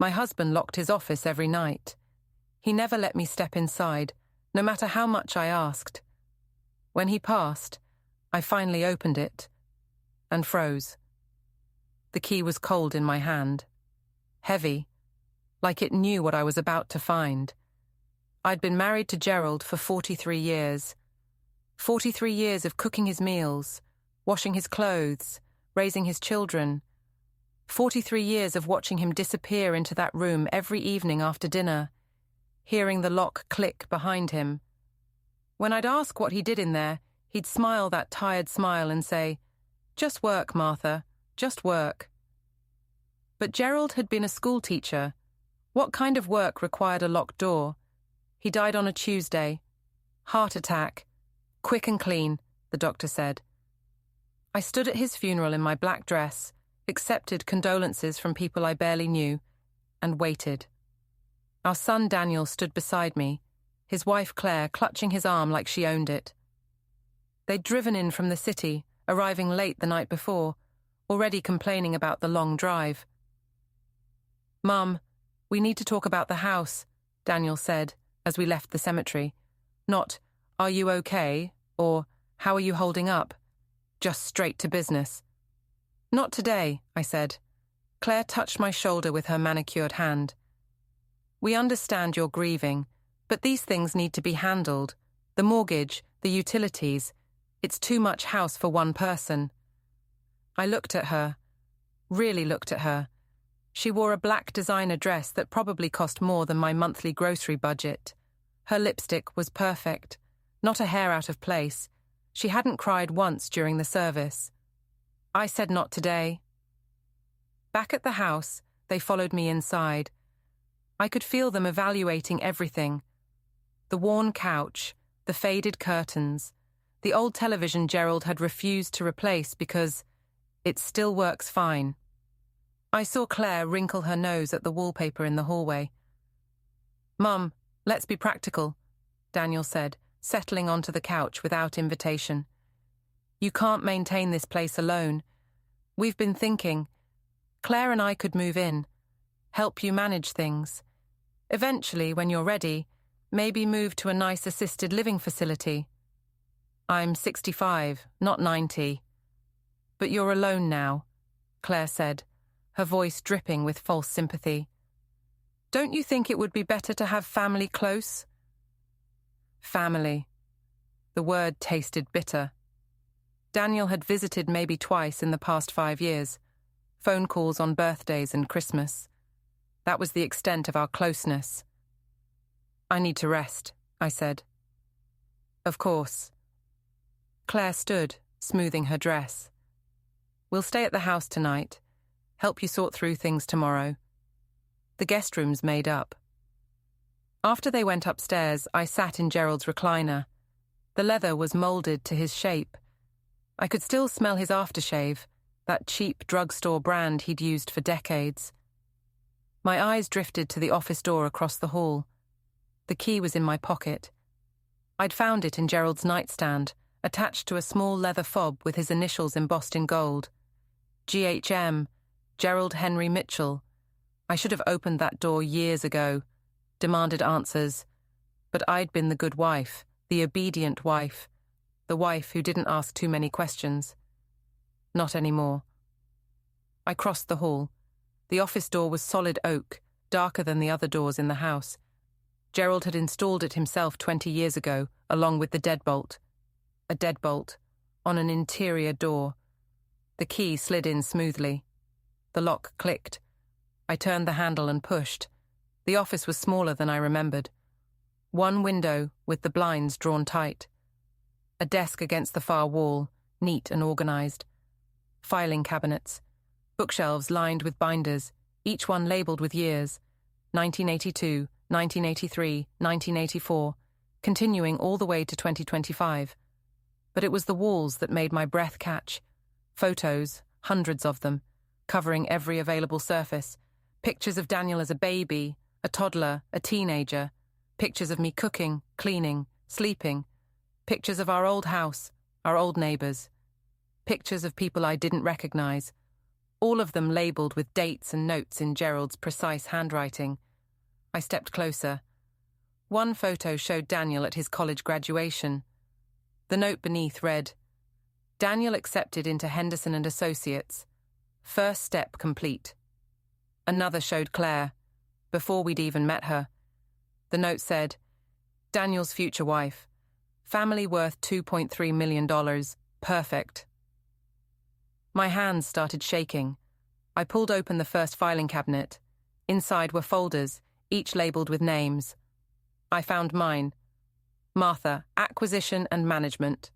My husband locked his office every night. He never let me step inside, no matter how much I asked. When he passed, I finally opened it and froze. The key was cold in my hand, heavy, like it knew what I was about to find. I'd been married to Gerald for 43 years. 43 years of cooking his meals, washing his clothes, raising his children. 43 years of watching him disappear into that room every evening after dinner, hearing the lock click behind him. When I'd ask what he did in there, he'd smile that tired smile and say, "Just work, Martha, just work." But Gerald had been a school teacher. What kind of work required a locked door? He died on a Tuesday. Heart attack. Quick and clean, the doctor said. I stood at his funeral in my black dress, accepted condolences from people I barely knew, and waited. Our son Daniel stood beside me, his wife Claire clutching his arm like she owned it. They'd driven in from the city, arriving late the night before, already complaining about the long drive. "Mum, we need to talk about the house," Daniel said as we left the cemetery. Not, "Are you okay?" or "How are you holding up?" Just straight to business. "Not today," I said. Claire touched my shoulder with her manicured hand. "We understand you're grieving, but these things need to be handled. The mortgage, the utilities. It's too much house for one person." I looked at her, really looked at her. She wore a black designer dress that probably cost more than my monthly grocery budget. Her lipstick was perfect, not a hair out of place. She hadn't cried once during the service. I said not today. Back at the house, they followed me inside. I could feel them evaluating everything. The worn couch, the faded curtains, the old television Gerald had refused to replace because it still works fine. I saw Claire wrinkle her nose at the wallpaper in the hallway. "Mum, let's be practical," Daniel said, settling onto the couch without invitation. "You can't maintain this place alone. We've been thinking. Claire and I could move in, help you manage things. Eventually, when you're ready, maybe move to a nice assisted living facility. I'm 65, not 90. But you're alone now," Claire said, her voice dripping with false sympathy. "Don't you think it would be better to have family close?" Family. The word tasted bitter. Daniel had visited maybe twice in the past 5 years, phone calls on birthdays and Christmas. That was the extent of our closeness. "I need to rest," I said. "Of course." Claire stood, smoothing her dress. "We'll stay at the house tonight. Help you sort through things tomorrow. The guest room's made up." After they went upstairs, I sat in Gerald's recliner. The leather was moulded to his shape. I could still smell his aftershave, that cheap drugstore brand he'd used for decades. My eyes drifted to the office door across the hall. The key was in my pocket. I'd found it in Gerald's nightstand, attached to a small leather fob with his initials embossed in gold. GHM, Gerald Henry Mitchell. I should have opened that door years ago, demanded answers. But I'd been the good wife, the obedient wife, the wife who didn't ask too many questions. Not anymore. I crossed the hall. The office door was solid oak, darker than the other doors in the house. Gerald had installed it himself 20 years ago, along with the deadbolt. A deadbolt, on an interior door. The key slid in smoothly. The lock clicked. I turned the handle and pushed. The office was smaller than I remembered. One window, with the blinds drawn tight. A desk against the far wall, neat and organized. Filing cabinets. Bookshelves lined with binders, each one labeled with years. 1982, 1983, 1984, continuing all the way to 2025. But it was the walls that made my breath catch. Photos, hundreds of them, covering every available surface. Pictures of Daniel as a baby, a toddler, a teenager. Pictures of me cooking, cleaning, sleeping. Pictures of our old house, our old neighbors. Pictures of people I didn't recognize. all of them labelled with dates and notes in Gerald's precise handwriting. I stepped closer. One photo showed Daniel at his college graduation. The note beneath read, "Daniel accepted into Henderson and Associates. First step complete." Another showed Claire, before we'd even met her. The note said, "Daniel's future wife. Family worth $2.3 million. Perfect." My hands started shaking. I pulled open the first filing cabinet. Inside were folders, each labelled with names. I found mine. Martha, Acquisition and Management.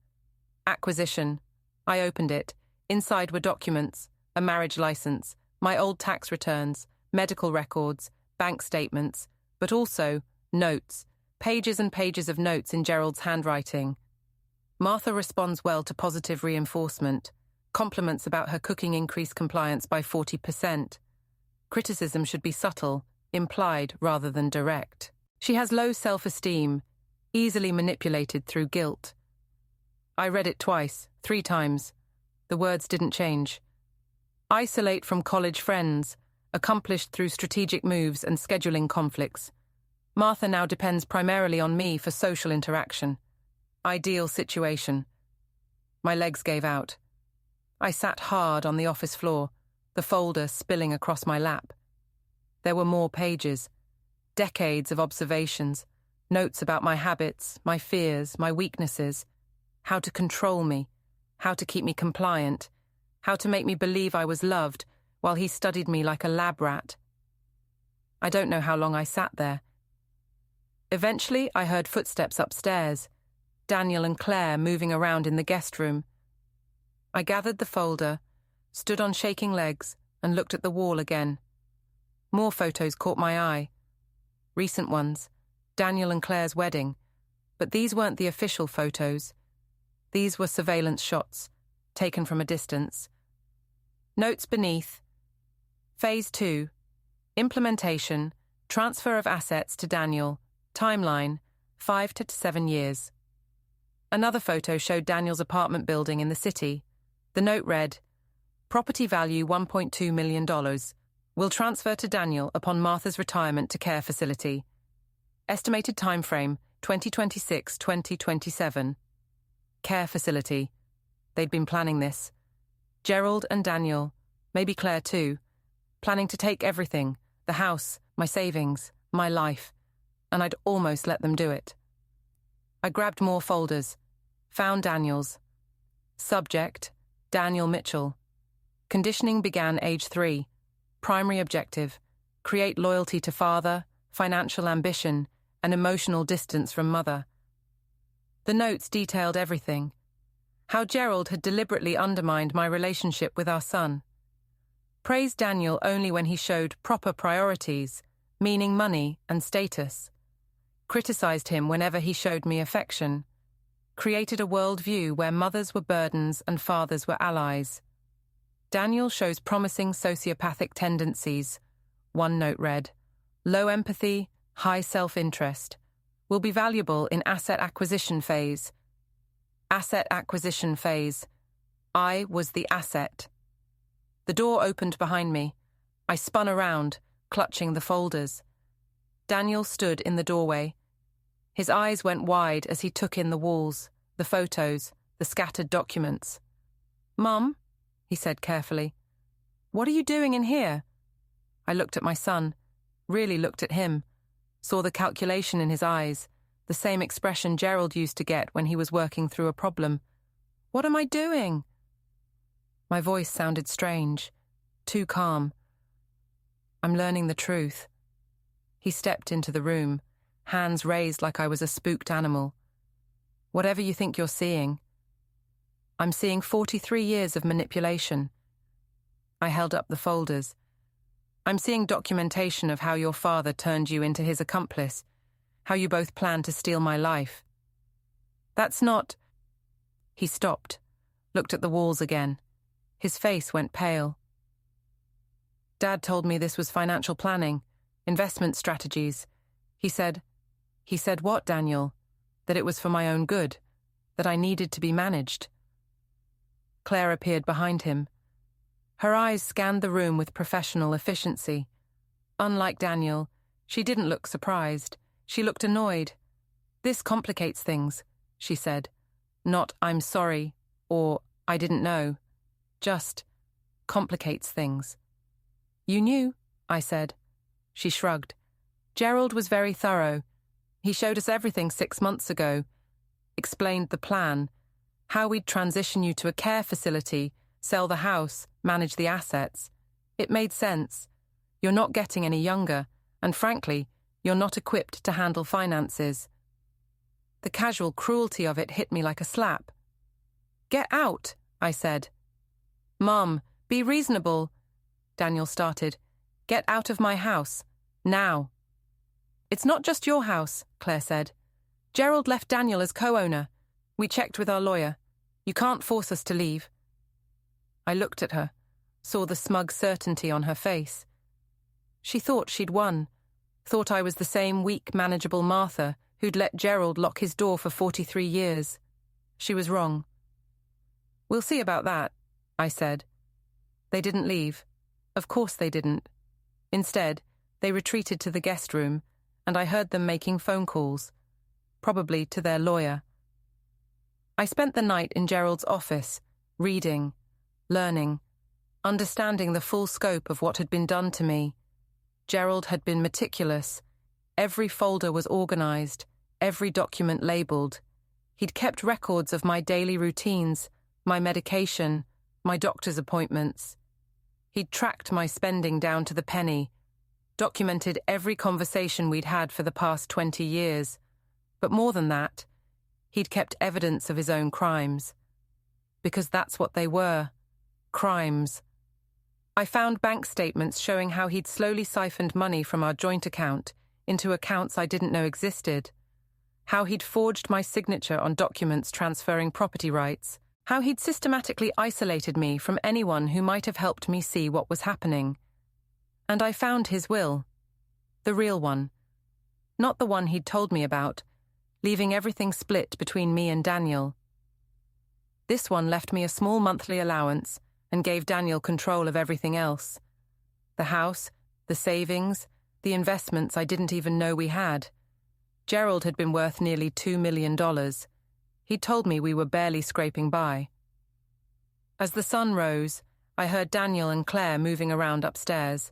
Acquisition. I opened it. Inside were documents, a marriage license, my old tax returns, medical records, bank statements, but also notes, pages and pages of notes in Gerald's handwriting. Martha responds well to positive reinforcement. Compliments about her cooking increase compliance by 40%. Criticism should be subtle, implied rather than direct. She has low self-esteem, easily manipulated through guilt. I read it twice, 3 times. The words didn't change. Isolate from college friends, accomplished through strategic moves and scheduling conflicts. Martha now depends primarily on me for social interaction. Ideal situation. My legs gave out. I sat hard on the office floor, the folder spilling across my lap. There were more pages, decades of observations, notes about my habits, my fears, my weaknesses, how to control me, how to keep me compliant, how to make me believe I was loved while he studied me like a lab rat. I don't know how long I sat there. Eventually, I heard footsteps upstairs, Daniel and Claire moving around in the guest room. I gathered the folder, stood on shaking legs, and looked at the wall again. More photos caught my eye. Recent ones, Daniel and Claire's wedding, but these weren't the official photos. These were surveillance shots, taken from a distance. Notes beneath. Phase 2. Implementation, transfer of assets to Daniel, timeline, 5 to 7 years. Another photo showed Daniel's apartment building in the city. The note read, "Property value $1.2 million. Will transfer to Daniel upon Martha's retirement to care facility. Estimated time frame, 2026-2027. Care facility. They'd been planning this. Gerald and Daniel, maybe Claire too, planning to take everything, the house, my savings, my life, and I'd almost let them do it. I grabbed more folders, found Daniel's. Subject, Daniel Mitchell. Conditioning began age 3. Primary objective, create loyalty to father, financial ambition, and emotional distance from mother. The notes detailed everything. How Gerald had deliberately undermined my relationship with our son. Praised Daniel only when he showed proper priorities, meaning money and status. Criticized him whenever he showed me affection. Created a worldview where mothers were burdens and fathers were allies. Daniel shows promising sociopathic tendencies. One note read, low empathy, high self-interest. Will be valuable in asset acquisition phase. Asset acquisition phase. I was the asset. The door opened behind me. I spun around, clutching the folders. Daniel stood in the doorway. His eyes went wide as he took in the walls, the photos, the scattered documents. "Mum," he said carefully, "what are you doing in here?" I looked at my son, really looked at him, saw the calculation in his eyes, the same expression Gerald used to get when he was working through a problem. "What am I doing?" My voice sounded strange, too calm. "I'm learning the truth." He stepped into the room, hands raised like I was a spooked animal. "Whatever you think you're seeing, I'm seeing 43 years of manipulation." I held up the folders. "I'm seeing documentation of how your father turned you into his accomplice, how you both planned to steal my life. That's not..." He stopped, looked at the walls again. His face went pale. "Dad told me this was financial planning, investment strategies. He said..." "He said what, Daniel? That it was for my own good, that I needed to be managed." Claire appeared behind him. Her eyes scanned the room with professional efficiency. Unlike Daniel, she didn't look surprised. She looked annoyed. "This complicates things," she said. Not "I'm sorry" or "I didn't know." Just complicates things. "You knew," I said. She shrugged. "Gerald was very thorough. He showed us everything 6 months ago. Explained the plan. How we'd transition you to a care facility, sell the house, manage the assets. It made sense. You're not getting any younger, and frankly, you're not equipped to handle finances." The casual cruelty of it hit me like a slap. "Get out," I said. "Mom, be reasonable," Daniel started. "Get out of my house. Now." "It's not just your house," Claire said. "Gerald left Daniel as co-owner. We checked with our lawyer. You can't force us to leave." I looked at her, saw the smug certainty on her face. She thought she'd won, thought I was the same weak, manageable Martha who'd let Gerald lock his door for 43 years. She was wrong. "We'll see about that," I said. They didn't leave. Of course they didn't. Instead, they retreated to the guest room, and I heard them making phone calls, probably to their lawyer. I spent the night in Gerald's office, reading, learning, understanding the full scope of what had been done to me. Gerald had been meticulous. Every folder was organized, every document labeled. He'd kept records of my daily routines, my medication, my doctor's appointments. He'd tracked my spending down to the penny, documented every conversation we'd had for the past 20 years. But more than that, he'd kept evidence of his own crimes. Because that's what they were, crimes. I found bank statements showing how he'd slowly siphoned money from our joint account into accounts I didn't know existed, how he'd forged my signature on documents transferring property rights, how he'd systematically isolated me from anyone who might have helped me see what was happening. And I found his will, the real one, not the one he'd told me about, leaving everything split between me and Daniel. This one left me a small monthly allowance and gave Daniel control of everything else. The house, the savings, the investments I didn't even know we had. Gerald had been worth nearly $2 million. He'd told me we were barely scraping by. As the sun rose, I heard Daniel and Claire moving around upstairs.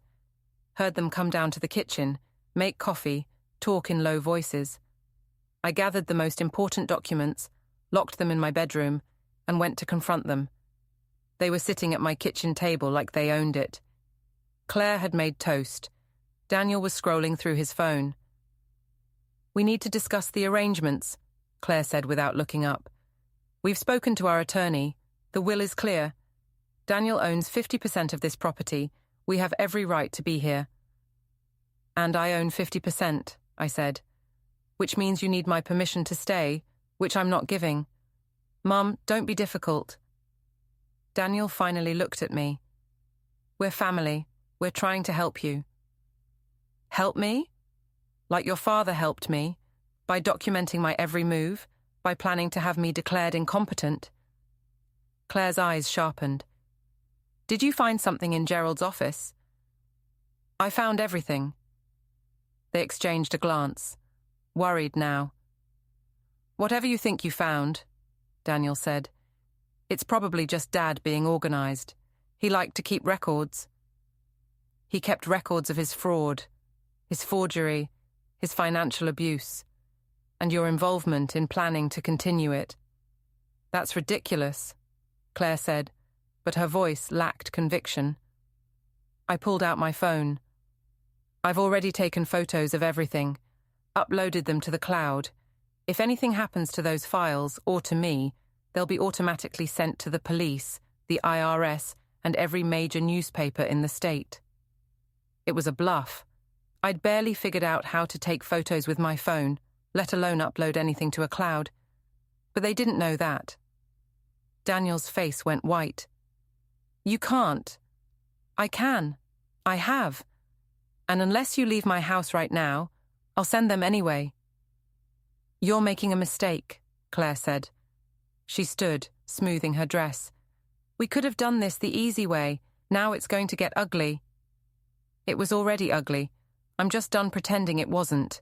Heard them come down to the kitchen, make coffee, talk in low voices. I gathered the most important documents, locked them in my bedroom, and went to confront them. They were sitting at my kitchen table like they owned it. Claire had made toast. Daniel was scrolling through his phone. "We need to discuss the arrangements," Claire said without looking up. "We've spoken to our attorney. The will is clear. Daniel owns 50% of this property. We have every right to be here." "And I own 50%, I said. "Which means you need my permission to stay, which I'm not giving. Mum, don't be difficult." Daniel finally looked at me. "We're family. We're trying to help you." "Help me? Like your father helped me, by documenting my every move, by planning to have me declared incompetent?" Claire's eyes sharpened. "Did you find something in Gerald's office?" "I found everything." They exchanged a glance, worried now. "Whatever you think you found," Daniel said, "it's probably just Dad being organized. He liked to keep records. He kept records of his fraud, his forgery, his financial abuse, and your involvement in planning to continue it." "That's ridiculous," Claire said, but her voice lacked conviction. I pulled out my phone. "I've already taken photos of everything, uploaded them to the cloud. If anything happens to those files, or to me, they'll be automatically sent to the police, the IRS, and every major newspaper in the state." It was a bluff. I'd barely figured out how to take photos with my phone, let alone upload anything to a cloud. But they didn't know that. Daniel's face went white. "You can't." "I can. I have. And unless you leave my house right now, I'll send them anyway." "You're making a mistake," Claire said. She stood, smoothing her dress. "We could have done this the easy way, Now it's going to get ugly. It was already ugly. I'm just done pretending it wasn't.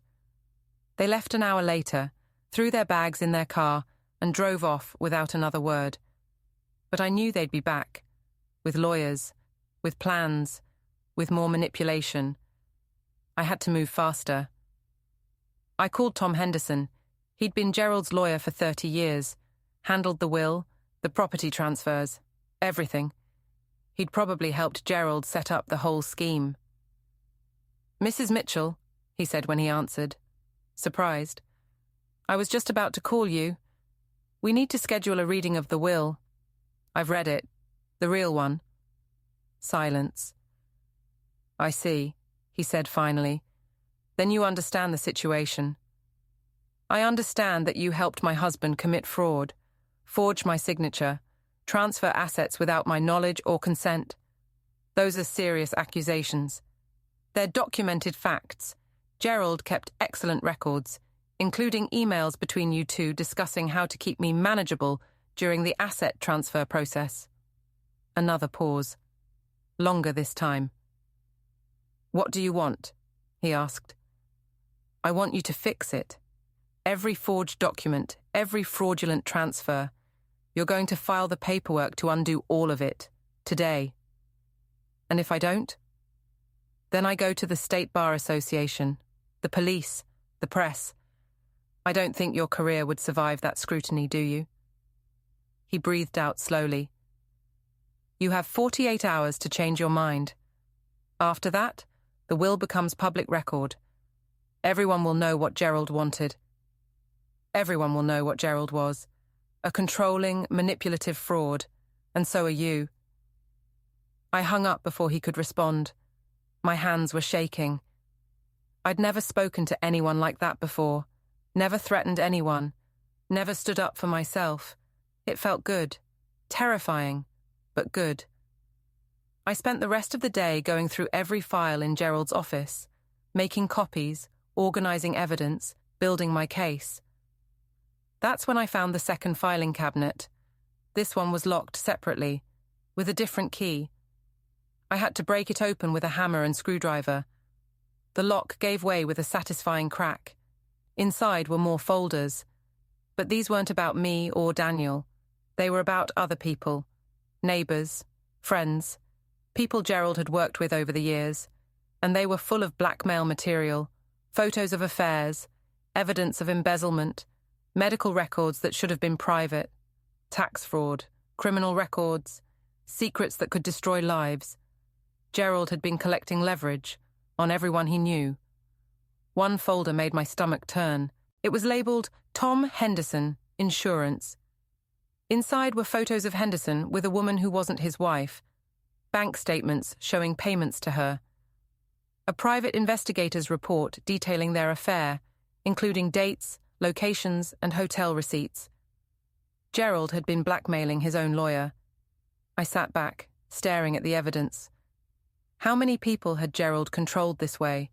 They left an hour later, threw their bags in their car, and drove off without another word. But I knew they'd be back, with lawyers, with plans, with more manipulation. I had to move faster. I called Tom Henderson. He'd been Gerald's lawyer for 30 years, handled the will, the property transfers, everything. He'd probably helped Gerald set up the whole scheme. "Mrs. Mitchell," he said when he answered, surprised. "I was just about to call you. We need to schedule a reading of the will. I've read it, the real one." Silence. "I see," he said finally. "Then you understand the situation. I understand that you helped my husband commit fraud, forge my signature, transfer assets without my knowledge or consent. Those are serious accusations. They're documented facts. Gerald kept excellent records, including emails between you two discussing how to keep me manageable during the asset transfer process." Another pause. Longer this time. "What do you want?" he asked. "I want you to fix it. Every forged document, every fraudulent transfer. You're going to file the paperwork to undo all of it, today. And if I don't? Then I go to the State Bar Association, the police, the press. I don't think your career would survive that scrutiny, do you?" He breathed out slowly. "You have 48 hours to change your mind. After that, the will becomes public record. Everyone will know what Gerald wanted. Everyone will know what Gerald was. A controlling, manipulative fraud. And so are you." I hung up before he could respond. My hands were shaking. I'd never spoken to anyone like that before. Never threatened anyone. Never stood up for myself. It felt good. Terrifying, but good. I spent the rest of the day going through every file in Gerald's office, making copies, organizing evidence, building my case. That's when I found the second filing cabinet. This one was locked separately, with a different key. I had to break it open with a hammer and screwdriver. The lock gave way with a satisfying crack. Inside were more folders. But these weren't about me or Daniel. They were about other people. Neighbors, friends, people Gerald had worked with over the years. And they were full of blackmail material, photos of affairs, evidence of embezzlement, medical records that should have been private, tax fraud, criminal records, secrets that could destroy lives. Gerald had been collecting leverage on everyone he knew. One folder made my stomach turn. It was labelled Tom Henderson, Insurance. Inside were photos of Henderson with a woman who wasn't his wife, bank statements showing payments to her, a private investigator's report detailing their affair, including dates, locations, and hotel receipts. Gerald had been blackmailing his own lawyer. I sat back, staring at the evidence. How many people had Gerald controlled this way?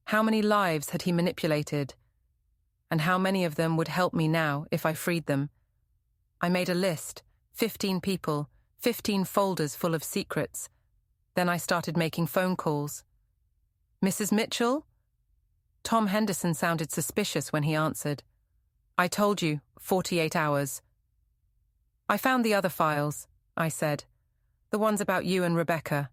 How many lives had he manipulated? And how many of them would help me now if I freed them? I made a list, 15 people, 15 folders full of secrets. Then I started making phone calls. "Mrs. Mitchell?" Tom Henderson sounded suspicious when he answered. "I told you, 48 hours. "I found the other files," I said. "The ones about you and Rebecca."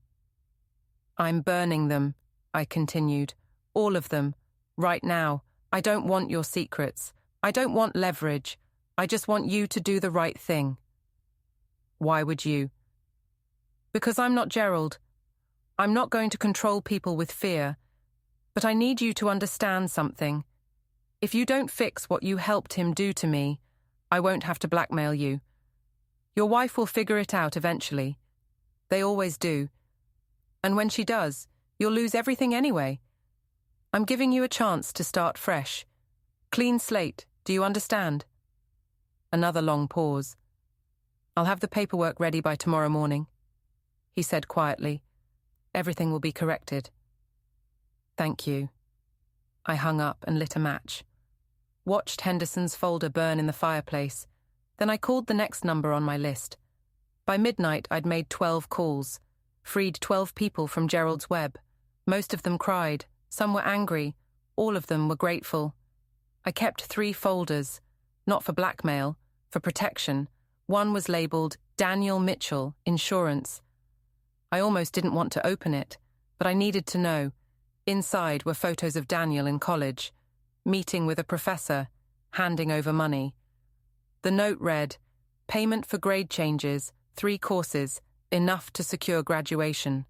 "I'm burning them," I continued. "All of them. Right now. I don't want your secrets. I don't want leverage. I just want you to do the right thing." "Why would you?" "Because I'm not Gerald. I'm not going to control people with fear. But I need you to understand something. If you don't fix what you helped him do to me, I won't have to blackmail you. Your wife will figure it out eventually. They always do. And when she does, you'll lose everything anyway. I'm giving you a chance to start fresh. Clean slate, do you understand?" Another long pause. "I'll have the paperwork ready by tomorrow morning," he said quietly. "Everything will be corrected." "Thank you." I hung up and lit a match. Watched Henderson's folder burn in the fireplace. Then I called the next number on my list. By midnight, I'd made 12 calls. freed 12 people from Gerald's web. Most of them cried, some were angry, all of them were grateful. I kept 3 folders, not for blackmail, for protection. One was labeled Daniel Mitchell, Insurance. I almost didn't want to open it, but I needed to know. Inside were photos of Daniel in college, meeting with a professor, handing over money. The note read, "Payment for grade changes, 3 courses, enough to secure graduation."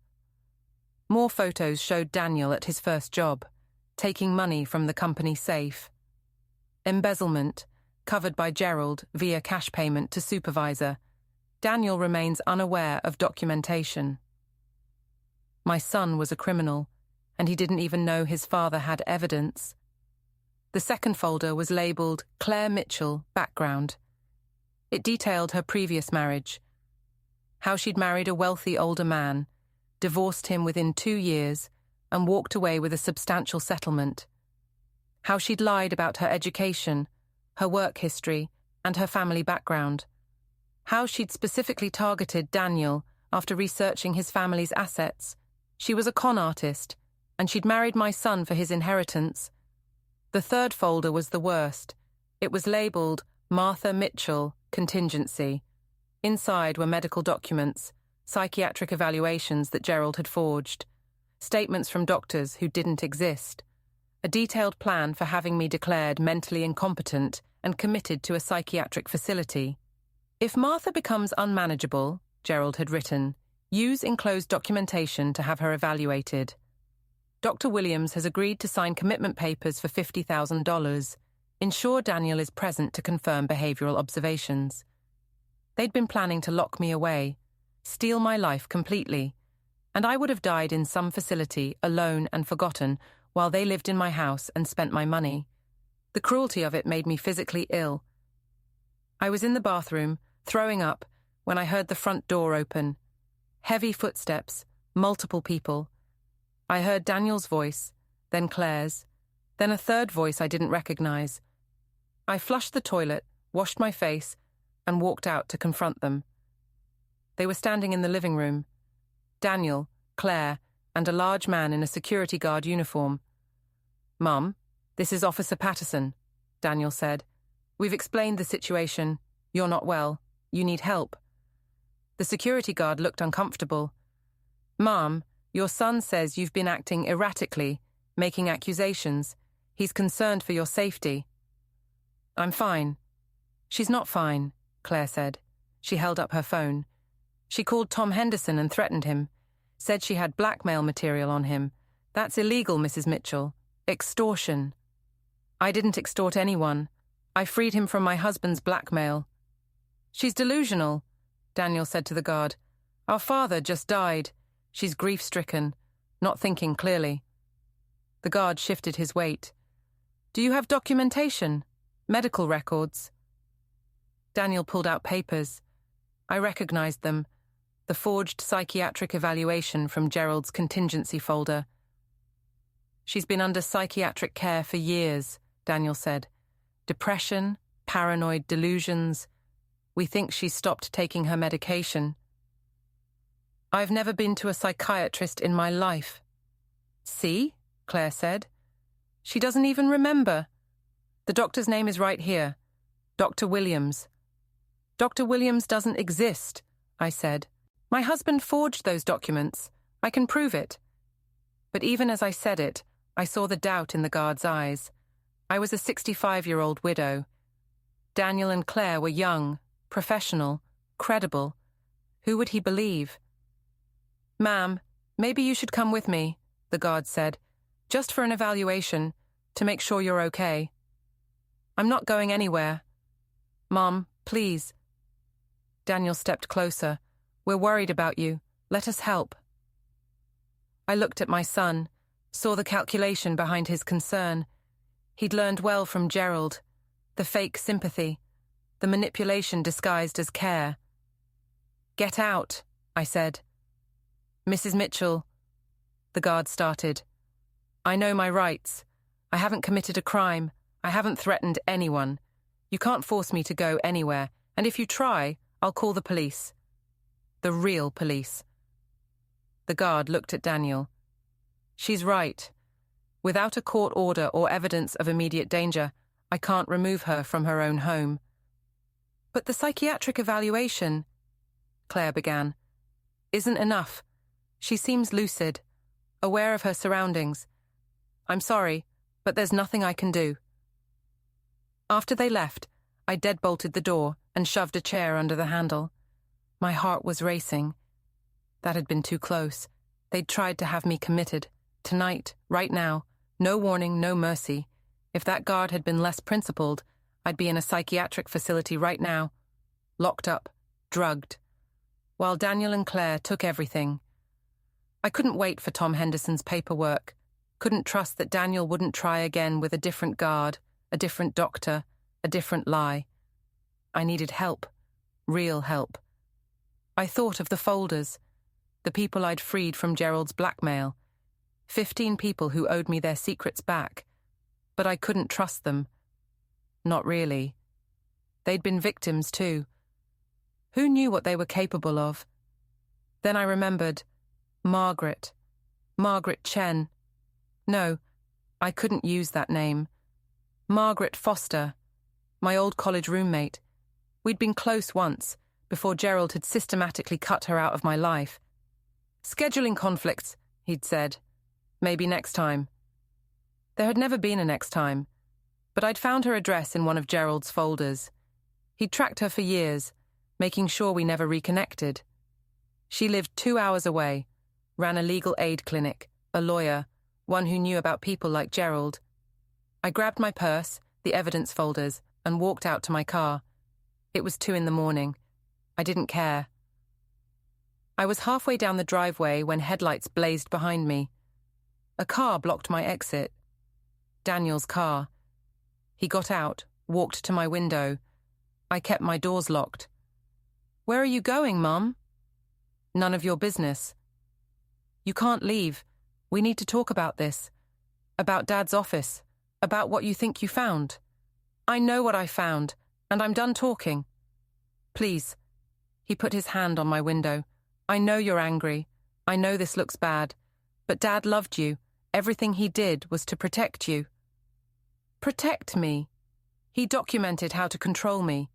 More photos showed Daniel at his first job, taking money from the company safe. Embezzlement, covered by Gerald via cash payment to supervisor. Daniel remains unaware of documentation. My son was a criminal, and he didn't even know his father had evidence. The second folder was labeled Claire Mitchell, Background. It detailed her previous marriage, how she'd married a wealthy older man, divorced him within 2 years, and walked away with a substantial settlement. How she'd lied about her education, her work history, and her family background. How she'd specifically targeted Daniel after researching his family's assets. She was a con artist, and she'd married my son for his inheritance. The third folder was the worst. It was labeled Martha Mitchell, Contingency. Inside were medical documents, psychiatric evaluations that Gerald had forged, statements from doctors who didn't exist, a detailed plan for having me declared mentally incompetent and committed to a psychiatric facility. If Martha becomes unmanageable, Gerald had written, use enclosed documentation to have her evaluated. Dr. Williams has agreed to sign commitment papers for $50,000. Ensure Daniel is present to confirm behavioral observations. They'd been planning to lock me away, steal my life completely, and I would have died in some facility, alone and forgotten, while they lived in my house and spent my money. The cruelty of it made me physically ill. I was in the bathroom, throwing up, when I heard the front door open. Heavy footsteps, multiple people. I heard Daniel's voice, then Claire's, then a third voice I didn't recognize. I flushed the toilet, washed my face, and walked out to confront them. They were standing in the living room. Daniel, Claire, and a large man in a security guard uniform. "Mum, this is Officer Patterson," Daniel said. "We've explained the situation. You're not well. You need help." The security guard looked uncomfortable. "Mom, your son says you've been acting erratically, making accusations. He's concerned for your safety." "I'm fine." "She's not fine," Claire said. She held up her phone. "She called Tom Henderson and threatened him. Said she had blackmail material on him. That's illegal, Mrs. Mitchell. Extortion." "I didn't extort anyone. I freed him from my husband's blackmail." "She's delusional," Daniel said to the guard. "Our father just died. She's grief-stricken, not thinking clearly." The guard shifted his weight. "Do you have documentation? Medical records?" Daniel pulled out papers. I recognized them. The forged psychiatric evaluation from Gerald's contingency folder. "She's been under psychiatric care for years," Daniel said. "Depression, paranoid delusions. We think she's stopped taking her medication." "I've never been to a psychiatrist in my life." "See?" Claire said. "She doesn't even remember. The doctor's name is right here. Dr. Williams." "Dr. Williams doesn't exist," I said. "My husband forged those documents. I can prove it." But even as I said it, I saw the doubt in the guard's eyes. I was a 65-year-old widow. Daniel and Claire were young, professional, credible. Who would he believe? "Ma'am, maybe you should come with me," the guard said, "just for an evaluation, to make sure you're okay." "I'm not going anywhere." "Mom, please." Daniel stepped closer. "We're worried about you. Let us help." I looked at my son, saw the calculation behind his concern. He'd learned well from Gerald. The fake sympathy, the manipulation disguised as care. "Get out," I said. "Mrs. Mitchell," the guard started. "I know my rights. I haven't committed a crime. I haven't threatened anyone. You can't force me to go anywhere, and if you try, I'll call the police. The real police." The guard looked at Daniel. She's right. Without a court order or evidence of immediate danger, I can't remove her from her own home. But the psychiatric evaluation, Claire began, isn't enough. She seems lucid, aware of her surroundings. I'm sorry, but there's nothing I can do. After they left, I deadbolted the door and shoved a chair under the handle. My heart was racing. That had been too close. They'd tried to have me committed. Tonight, right now, no warning, no mercy. If that guard had been less principled, I'd be in a psychiatric facility right now, locked up, drugged, while Daniel and Claire took everything. I couldn't wait for Tom Henderson's paperwork, couldn't trust that Daniel wouldn't try again with a different guard, a different doctor, a different lie. I needed help, real help. I thought of the folders, the people I'd freed from Gerald's blackmail, 15 people who owed me their secrets back, but I couldn't trust them. Not really. They'd been victims too. Who knew what they were capable of? Then I remembered Margaret Chen. No, I couldn't use that name. Margaret Foster, my old college roommate. We'd been close once, before Gerald had systematically cut her out of my life. Scheduling conflicts, he'd said. Maybe next time. There had never been a next time, but I'd found her address in one of Gerald's folders. He'd tracked her for years, making sure we never reconnected. She lived 2 hours away, ran a legal aid clinic, a lawyer, one who knew about people like Gerald. I grabbed my purse, the evidence folders, and walked out to my car. It was 2 a.m. I didn't care. I was halfway down the driveway when headlights blazed behind me. A car blocked my exit. Daniel's car. He got out, walked to my window. I kept my doors locked. "Where are you going, Mum?" "None of your business." "You can't leave. We need to talk about this. About Dad's office. About what you think you found." "I know what I found, and I'm done talking." "Please." He put his hand on my window. "I know you're angry. I know this looks bad. But Dad loved you. Everything he did was to protect you." "Protect me?" "He documented how to control me.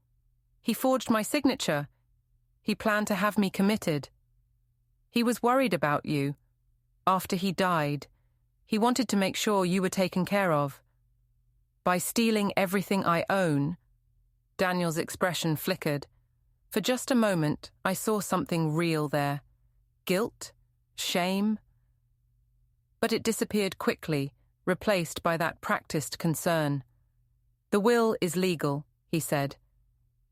He forged my signature. He planned to have me committed. He was worried about you. After he died, he wanted to make sure you were taken care of. By stealing everything I own," Daniel's expression flickered. For just a moment, I saw something real there. Guilt? Shame? But it disappeared quickly, replaced by that practiced concern. "The will is legal," he said.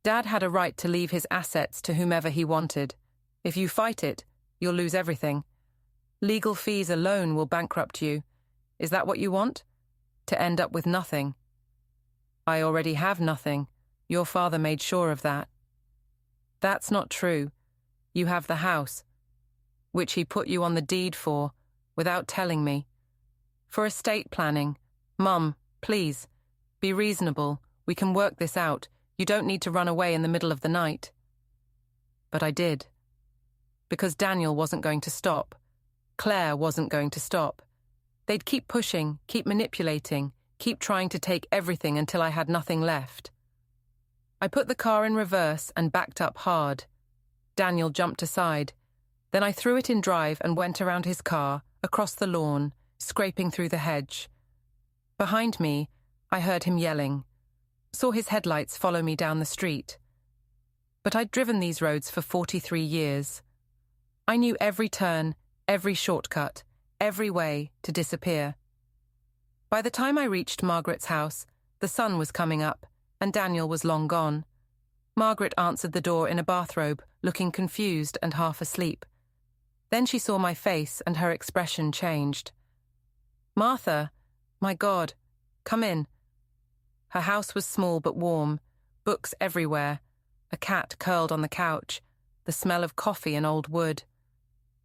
"Dad had a right to leave his assets to whomever he wanted. If you fight it, you'll lose everything. Legal fees alone will bankrupt you. Is that what you want? To end up with nothing?" "I already have nothing. Your father made sure of that." "That's not true. You have the house, which he put you on the deed for, without telling me. For estate planning. Mum, please, be reasonable. We can work this out. You don't need to run away in the middle of the night." But I did. Because Daniel wasn't going to stop. Claire wasn't going to stop. They'd keep pushing, keep manipulating, keep trying to take everything until I had nothing left. I put the car in reverse and backed up hard. Daniel jumped aside. Then I threw it in drive and went around his car, across the lawn, scraping through the hedge. Behind me, I heard him yelling. Saw his headlights follow me down the street. But I'd driven these roads for 43 years. I knew every turn, every shortcut, every way to disappear. By the time I reached Margaret's house, the sun was coming up, and Daniel was long gone. Margaret answered the door in a bathrobe, looking confused and half asleep. Then she saw my face and her expression changed. "Martha, my God, come in." Her house was small but warm, books everywhere, a cat curled on the couch, the smell of coffee and old wood.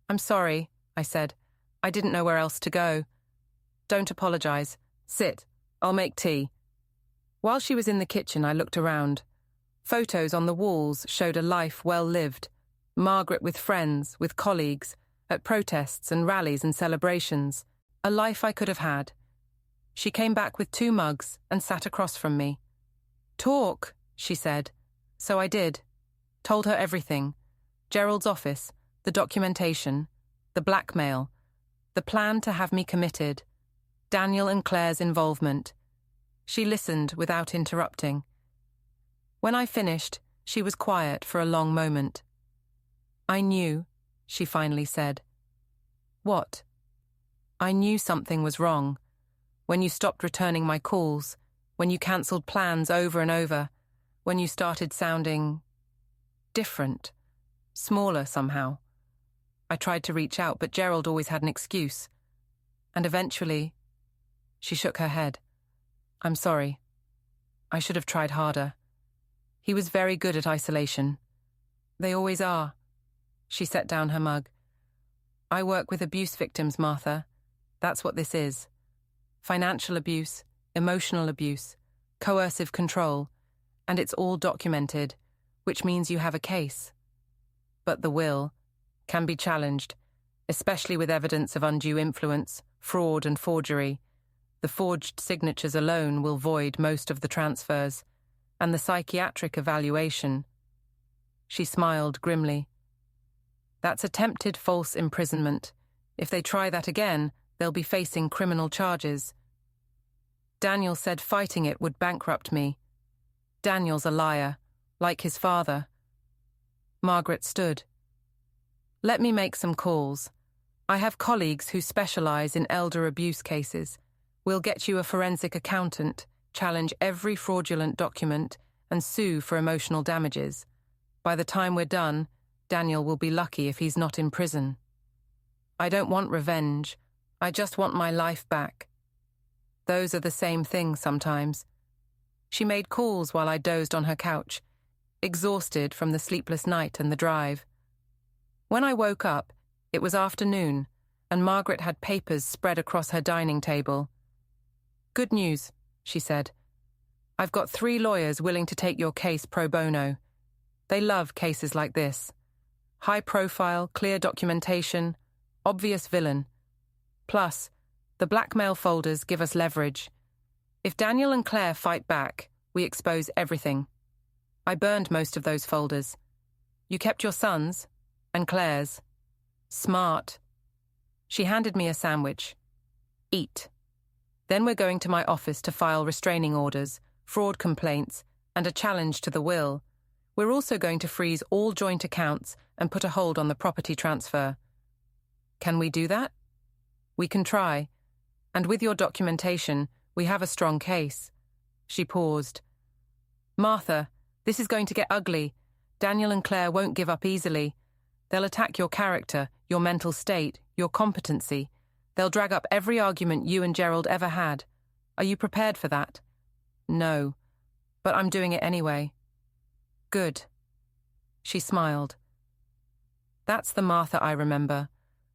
"I'm sorry," I said. "I didn't know where else to go." "Don't apologize. Sit. I'll make tea." While she was in the kitchen, I looked around. Photos on the walls showed a life well lived. Margaret with friends, with colleagues, at protests and rallies and celebrations, a life I could have had. She came back with 2 mugs and sat across from me. "Talk," she said. So I did. Told her everything. Gerald's office, the documentation, the blackmail, the plan to have me committed, Daniel and Claire's involvement. She listened without interrupting. When I finished, she was quiet for a long moment. "I knew," she finally said. "What?" "I knew something was wrong. When you stopped returning my calls, when you cancelled plans over and over, when you started sounding different, smaller somehow. I tried to reach out, but Gerald always had an excuse. And eventually," she shook her head. "I'm sorry. I should have tried harder. He was very good at isolation. They always are." She set down her mug. "I work with abuse victims, Martha. That's what this is. Financial abuse, emotional abuse, coercive control, and it's all documented, which means you have a case. But the will can be challenged, especially with evidence of undue influence, fraud and forgery. The forged signatures alone will void most of the transfers, and the psychiatric evaluation." She smiled grimly. "That's attempted false imprisonment. If they try that again, they'll be facing criminal charges. Daniel said fighting it would bankrupt me. Daniel's a liar, like his father." Margaret stood. "Let me make some calls. I have colleagues who specialize in elder abuse cases. We'll get you a forensic accountant, challenge every fraudulent document, and sue for emotional damages. By the time we're done, Daniel will be lucky if he's not in prison. I don't want revenge. I just want my life back. Those are the same thing sometimes." She made calls while I dozed on her couch, exhausted from the sleepless night and the drive. When I woke up, it was afternoon, and Margaret had papers spread across her dining table. "Good news," she said. "I've got 3 lawyers willing to take your case pro bono. They love cases like this. High profile, clear documentation, obvious villain. Plus, the blackmail folders give us leverage. If Daniel and Claire fight back, we expose everything. I burned most of those folders. You kept your son's and Claire's. Smart." She handed me a sandwich. "Eat. Then we're going to my office to file restraining orders, fraud complaints, and a challenge to the will. We're also going to freeze all joint accounts and put a hold on the property transfer. Can we do that?" "We can try. And with your documentation, we have a strong case." She paused. "Martha, this is going to get ugly. Daniel and Claire won't give up easily. They'll attack your character, your mental state, your competency. They'll drag up every argument you and Gerald ever had. Are you prepared for that?" "No, but I'm doing it anyway." "Good." She smiled. "That's the Martha I remember,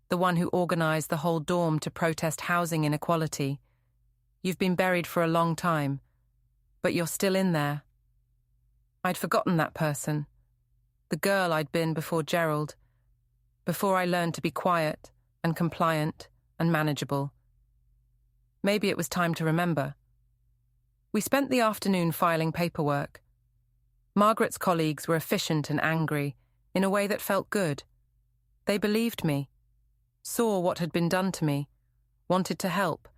the one who organized the whole dorm to protest housing inequality. You've been buried for a long time, but you're still in there." I'd forgotten that person, the girl I'd been before Gerald, before I learned to be quiet and compliant and manageable. Maybe it was time to remember. We spent the afternoon filing paperwork. Margaret's colleagues were efficient and angry, in a way that felt good. They believed me, saw what had been done to me, wanted to help.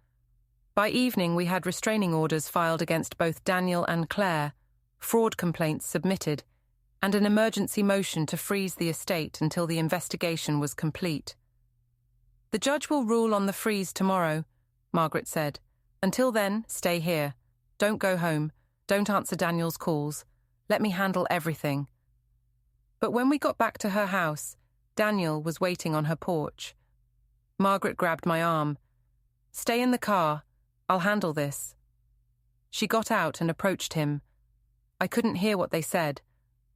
By evening, we had restraining orders filed against both Daniel and Claire, fraud complaints submitted, and an emergency motion to freeze the estate until the investigation was complete. "The judge will rule on the freeze tomorrow," Margaret said. "Until then, stay here. Don't go home. Don't answer Daniel's calls. Let me handle everything." But when we got back to her house, Daniel was waiting on her porch. Margaret grabbed my arm. "Stay in the car. I'll handle this." She got out and approached him. I couldn't hear what they said,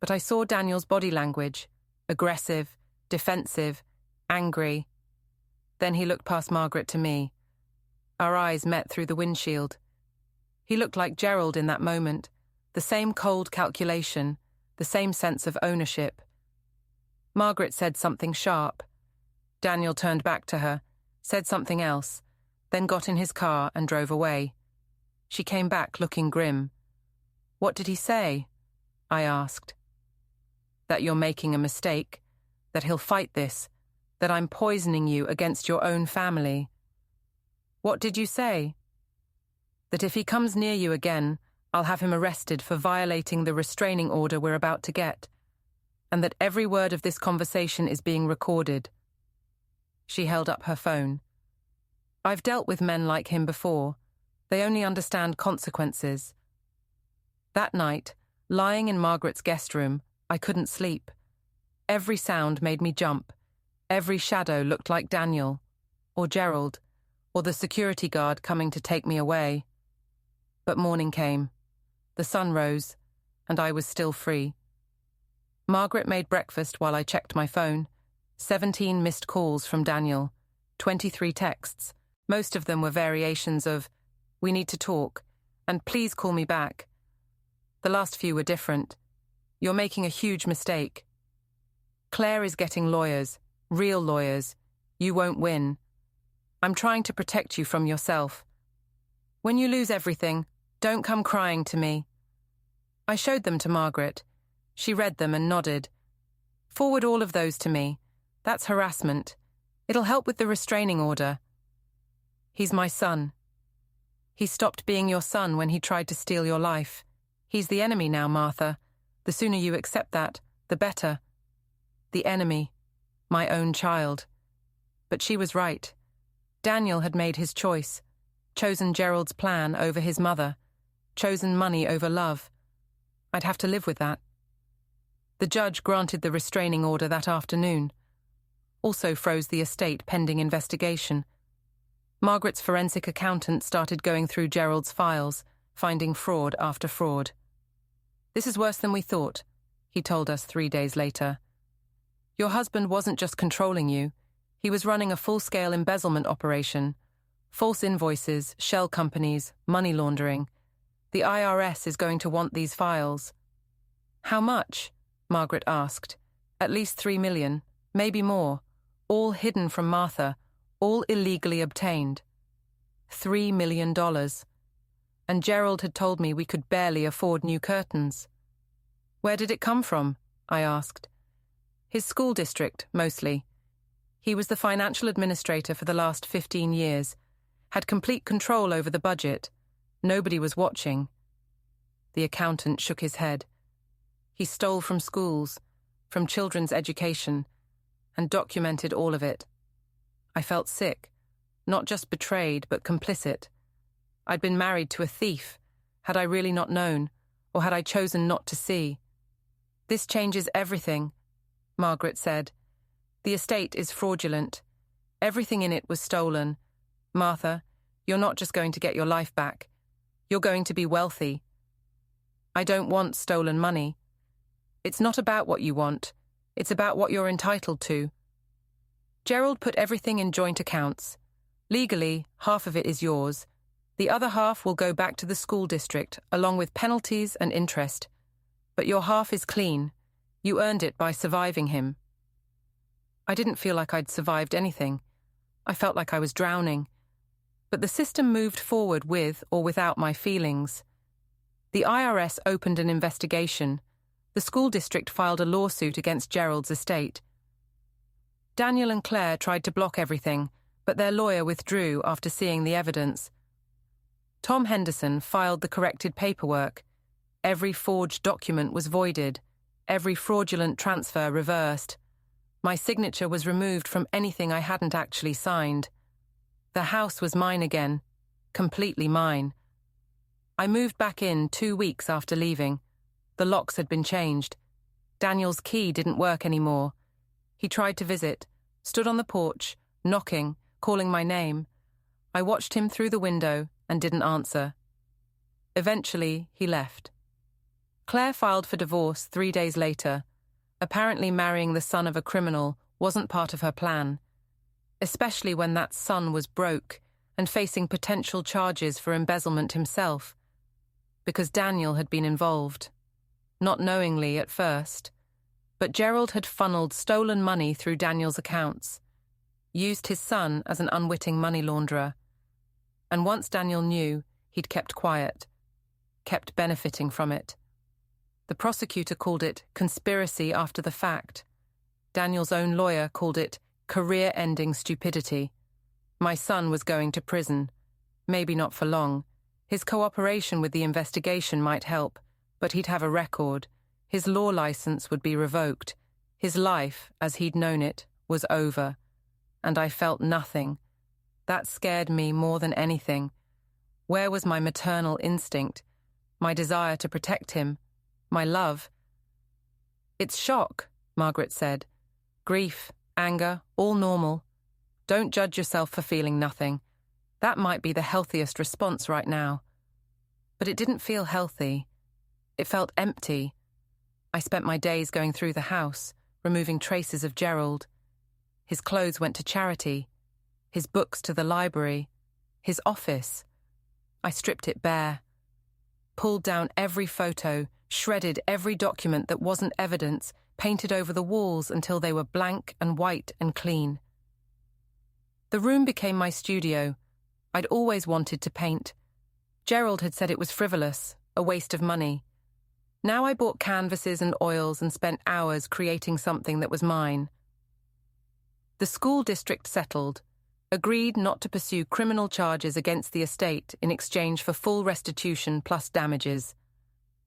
but I saw Daniel's body language, aggressive, defensive, angry. Then he looked past Margaret to me. Our eyes met through the windshield. He looked like Gerald in that moment, the same cold calculation, the same sense of ownership. Margaret said something sharp. Daniel turned back to her, said something else, then got in his car and drove away. She came back looking grim. "What did he say?" I asked. "That you're making a mistake, that he'll fight this, that I'm poisoning you against your own family." "What did you say?" "That if he comes near you again, I'll have him arrested for violating the restraining order we're about to get, and that every word of this conversation is being recorded." She held up her phone. "I've dealt with men like him before. They only understand consequences." That night, lying in Margaret's guest room, I couldn't sleep. Every sound made me jump. Every shadow looked like Daniel, or Gerald, or the security guard coming to take me away. But morning came. The sun rose, and I was still free. Margaret made breakfast while I checked my phone. 17 missed calls from Daniel, 23 texts. Most of them were variations of, "We need to talk," and "Please call me back." The last few were different. "You're making a huge mistake. Claire is getting lawyers, real lawyers. You won't win. I'm trying to protect you from yourself. When you lose everything, don't come crying to me." I showed them to Margaret. She read them and nodded. "Forward all of those to me. That's harassment. It'll help with the restraining order." "He's my son. He stopped being your son when he tried to steal your life. He's the enemy now, Martha. The sooner you accept that, the better." The enemy. My own child. But she was right. Daniel had made his choice, chosen Gerald's plan over his mother, chosen money over love. I'd have to live with that. The judge granted the restraining order that afternoon. Also froze the estate pending investigation. Margaret's forensic accountant started going through Gerald's files, finding fraud after fraud. "This is worse than we thought," he told us 3 days later. "Your husband wasn't just controlling you. He was running a full-scale embezzlement operation. False invoices, shell companies, money laundering. The IRS is going to want these files." "How much?" Margaret asked. "At least 3 million, maybe more. All hidden from Martha, all illegally obtained. $3 million. And Gerald had told me we could barely afford new curtains." "Where did it come from?" I asked. "His school district, mostly. He was the financial administrator for the last 15 years, had complete control over the budget. Nobody was watching." The accountant shook his head. "He stole from schools, from children's education, and documented all of it." I felt sick, not just betrayed, but complicit. I'd been married to a thief. Had I really not known, or had I chosen not to see? "This changes everything," Margaret said. "The estate is fraudulent. Everything in it was stolen. Martha, you're not just going to get your life back. You're going to be wealthy. I don't want stolen money. It's not about what you want. It's about what you're entitled to. Gerald put everything in joint accounts. Legally, half of it is yours. The other half will go back to the school district, along with penalties and interest. But your half is clean. You earned it by surviving him." I didn't feel like I'd survived anything. I felt like I was drowning. But the system moved forward with or without my feelings. The IRS opened an investigation. The school district filed a lawsuit against Gerald's estate. Daniel and Claire tried to block everything, but their lawyer withdrew after seeing the evidence. Tom Henderson filed the corrected paperwork. Every forged document was voided. Every fraudulent transfer reversed. My signature was removed from anything I hadn't actually signed. The house was mine again, completely mine. I moved back in 2 weeks after leaving. The locks had been changed. Daniel's key didn't work anymore. He tried to visit, stood on the porch, knocking, calling my name. I watched him through the window and didn't answer. Eventually, he left. Claire filed for divorce 3 days later. Apparently marrying the son of a criminal wasn't part of her plan, especially when that son was broke and facing potential charges for embezzlement himself, because Daniel had been involved. Not knowingly at first, but Gerald had funneled stolen money through Daniel's accounts. used his son as an unwitting money launderer. And once Daniel knew, he'd kept quiet, kept benefiting from it. The prosecutor called it conspiracy after the fact. Daniel's own lawyer called it career-ending stupidity. My son was going to prison. Maybe not for long. His cooperation with the investigation might help, but he'd have a record. His law license would be revoked. His life, as he'd known it, was over. And I felt nothing. That scared me more than anything. Where was my maternal instinct? My desire to protect him? My love? "It's shock," Margaret said. "Grief, anger, all normal. Don't judge yourself for feeling nothing. That might be the healthiest response right now." But it didn't feel healthy. It felt empty. I spent my days going through the house, removing traces of Gerald. His clothes went to charity, his books to the library, his office. I stripped it bare, pulled down every photo, shredded every document that wasn't evidence, painted over the walls until they were blank and white and clean. The room became my studio. I'd always wanted to paint. Gerald had said it was frivolous, a waste of money. Now I bought canvases and oils and spent hours creating something that was mine. The school district settled, agreed not to pursue criminal charges against the estate in exchange for full restitution plus damages.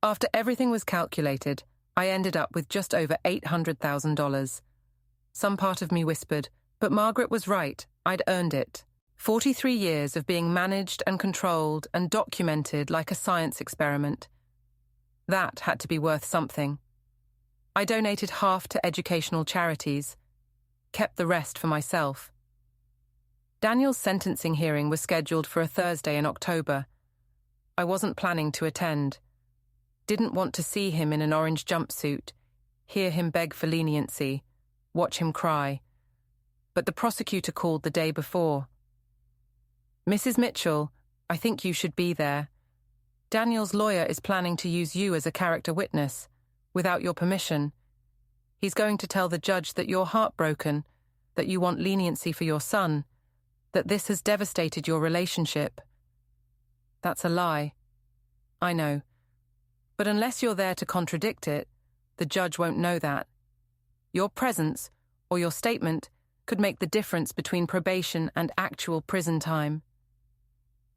After everything was calculated, I ended up with just over $800,000. Some part of me whispered, but Margaret was right, I'd earned it. 43 years of being managed and controlled and documented like a science experiment. That had to be worth something. I donated half to educational charities, kept the rest for myself. Daniel's sentencing hearing was scheduled for a Thursday in October. I wasn't planning to attend. Didn't want to see him in an orange jumpsuit, hear him beg for leniency, watch him cry. But the prosecutor called the day before. "Mrs. Mitchell, I think you should be there. Daniel's lawyer is planning to use you as a character witness, without your permission. He's going to tell the judge that you're heartbroken, that you want leniency for your son, that this has devastated your relationship." That's a lie. I know. But unless you're there to contradict it, the judge won't know that. Your presence, or your statement, could make the difference between probation and actual prison time.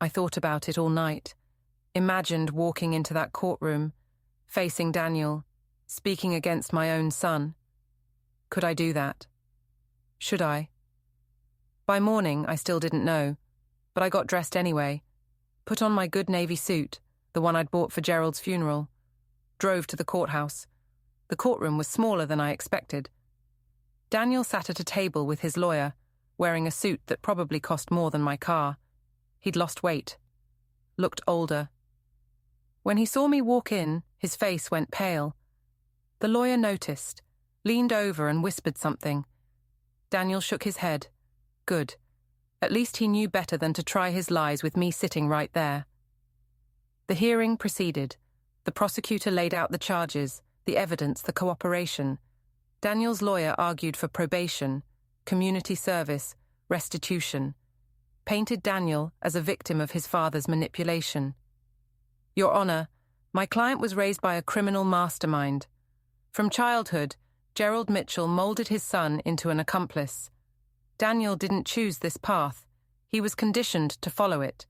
I thought about it all night, imagined walking into that courtroom, facing Daniel, speaking against my own son. Could I do that? Should I? By morning, I still didn't know, but I got dressed anyway, put on my good navy suit, the one I'd bought for Gerald's funeral, drove to the courthouse. The courtroom was smaller than I expected. Daniel sat at a table with his lawyer, wearing a suit that probably cost more than my car. He'd lost weight, looked older. When he saw me walk in, his face went pale. The lawyer noticed, leaned over and whispered something. Daniel shook his head. Good. At least he knew better than to try his lies with me sitting right there. The hearing proceeded. The prosecutor laid out the charges, the evidence, the cooperation. Daniel's lawyer argued for probation, community service, restitution, painted Daniel as a victim of his father's manipulation. Your Honor, my client was raised by a criminal mastermind. From childhood, Gerald Mitchell molded his son into an accomplice. Daniel didn't choose this path. He was conditioned to follow it.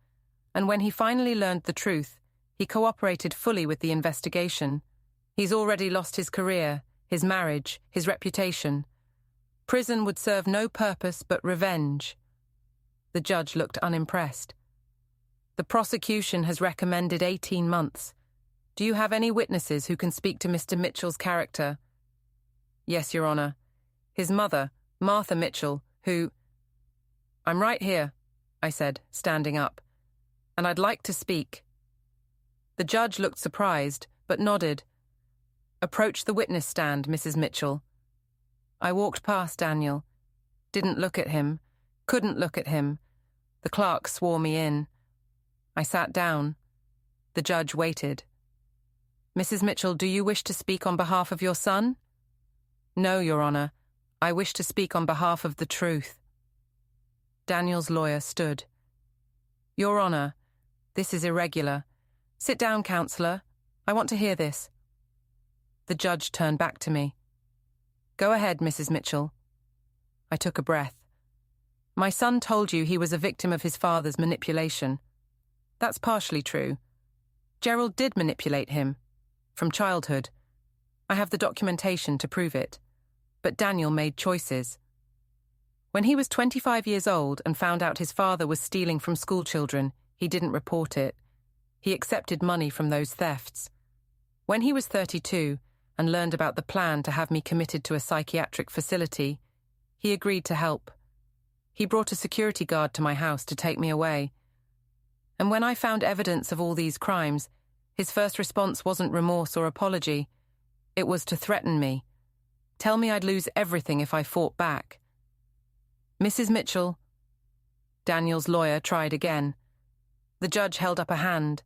And when he finally learned the truth, he cooperated fully with the investigation. He's already lost his career, his marriage, his reputation. Prison would serve no purpose but revenge. The judge looked unimpressed. The prosecution has recommended 18 months. Do you have any witnesses who can speak to Mr. Mitchell's character? Yes, Your Honor. His mother, Martha Mitchell, who... I'm right here, I said, standing up. And I'd like to speak. The judge looked surprised, but nodded. Approach the witness stand, Mrs. Mitchell. I walked past Daniel. Didn't look at him. Couldn't look at him. The clerk swore me in. I sat down. The judge waited. Mrs. Mitchell, do you wish to speak on behalf of your son? No, Your Honor. I wish to speak on behalf of the truth. Daniel's lawyer stood. Your Honor, this is irregular. Sit down, Counselor. I want to hear this. The judge turned back to me. Go ahead, Mrs. Mitchell. I took a breath. My son told you he was a victim of his father's manipulation. That's partially true. Gerald did manipulate him, from childhood. I have the documentation to prove it. But Daniel made choices. When he was 25 years old and found out his father was stealing from school children, he didn't report it. He accepted money from those thefts. When he was 32 and learned about the plan to have me committed to a psychiatric facility, he agreed to help. He brought a security guard to my house to take me away. And when I found evidence of all these crimes, his first response wasn't remorse or apology. It was to threaten me. Tell me I'd lose everything if I fought back. Mrs. Mitchell. Daniel's lawyer tried again. The judge held up a hand.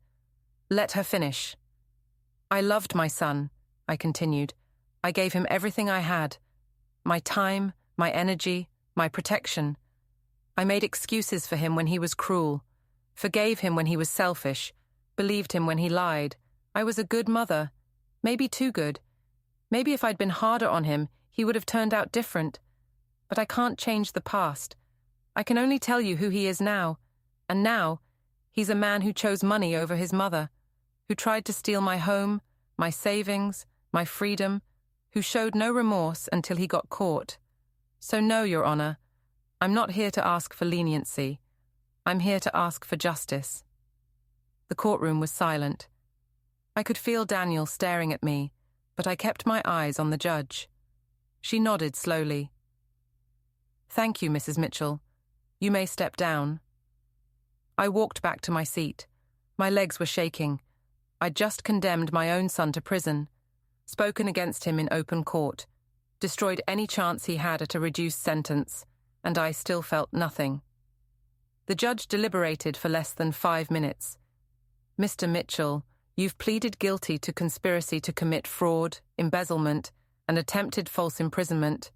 Let her finish. I loved my son, I continued. I gave him everything I had. My time, my energy, my protection. I made excuses for him when he was cruel, forgave him when he was selfish, believed him when he lied. I was a good mother, maybe too good. Maybe if I'd been harder on him, he would have turned out different. But I can't change the past. I can only tell you who he is now. And now, he's a man who chose money over his mother, who tried to steal my home, my savings, my freedom, who showed no remorse until he got caught. So no, Your Honor, I'm not here to ask for leniency. I'm here to ask for justice. The courtroom was silent. I could feel Daniel staring at me, but I kept my eyes on the judge. She nodded slowly. Thank you, Mrs. Mitchell. You may step down. I walked back to my seat. My legs were shaking. I'd just condemned my own son to prison, spoken against him in open court, destroyed any chance he had at a reduced sentence, and I still felt nothing. The judge deliberated for less than 5 minutes. Mr. Mitchell, you've pleaded guilty to conspiracy to commit fraud, embezzlement, and attempted false imprisonment.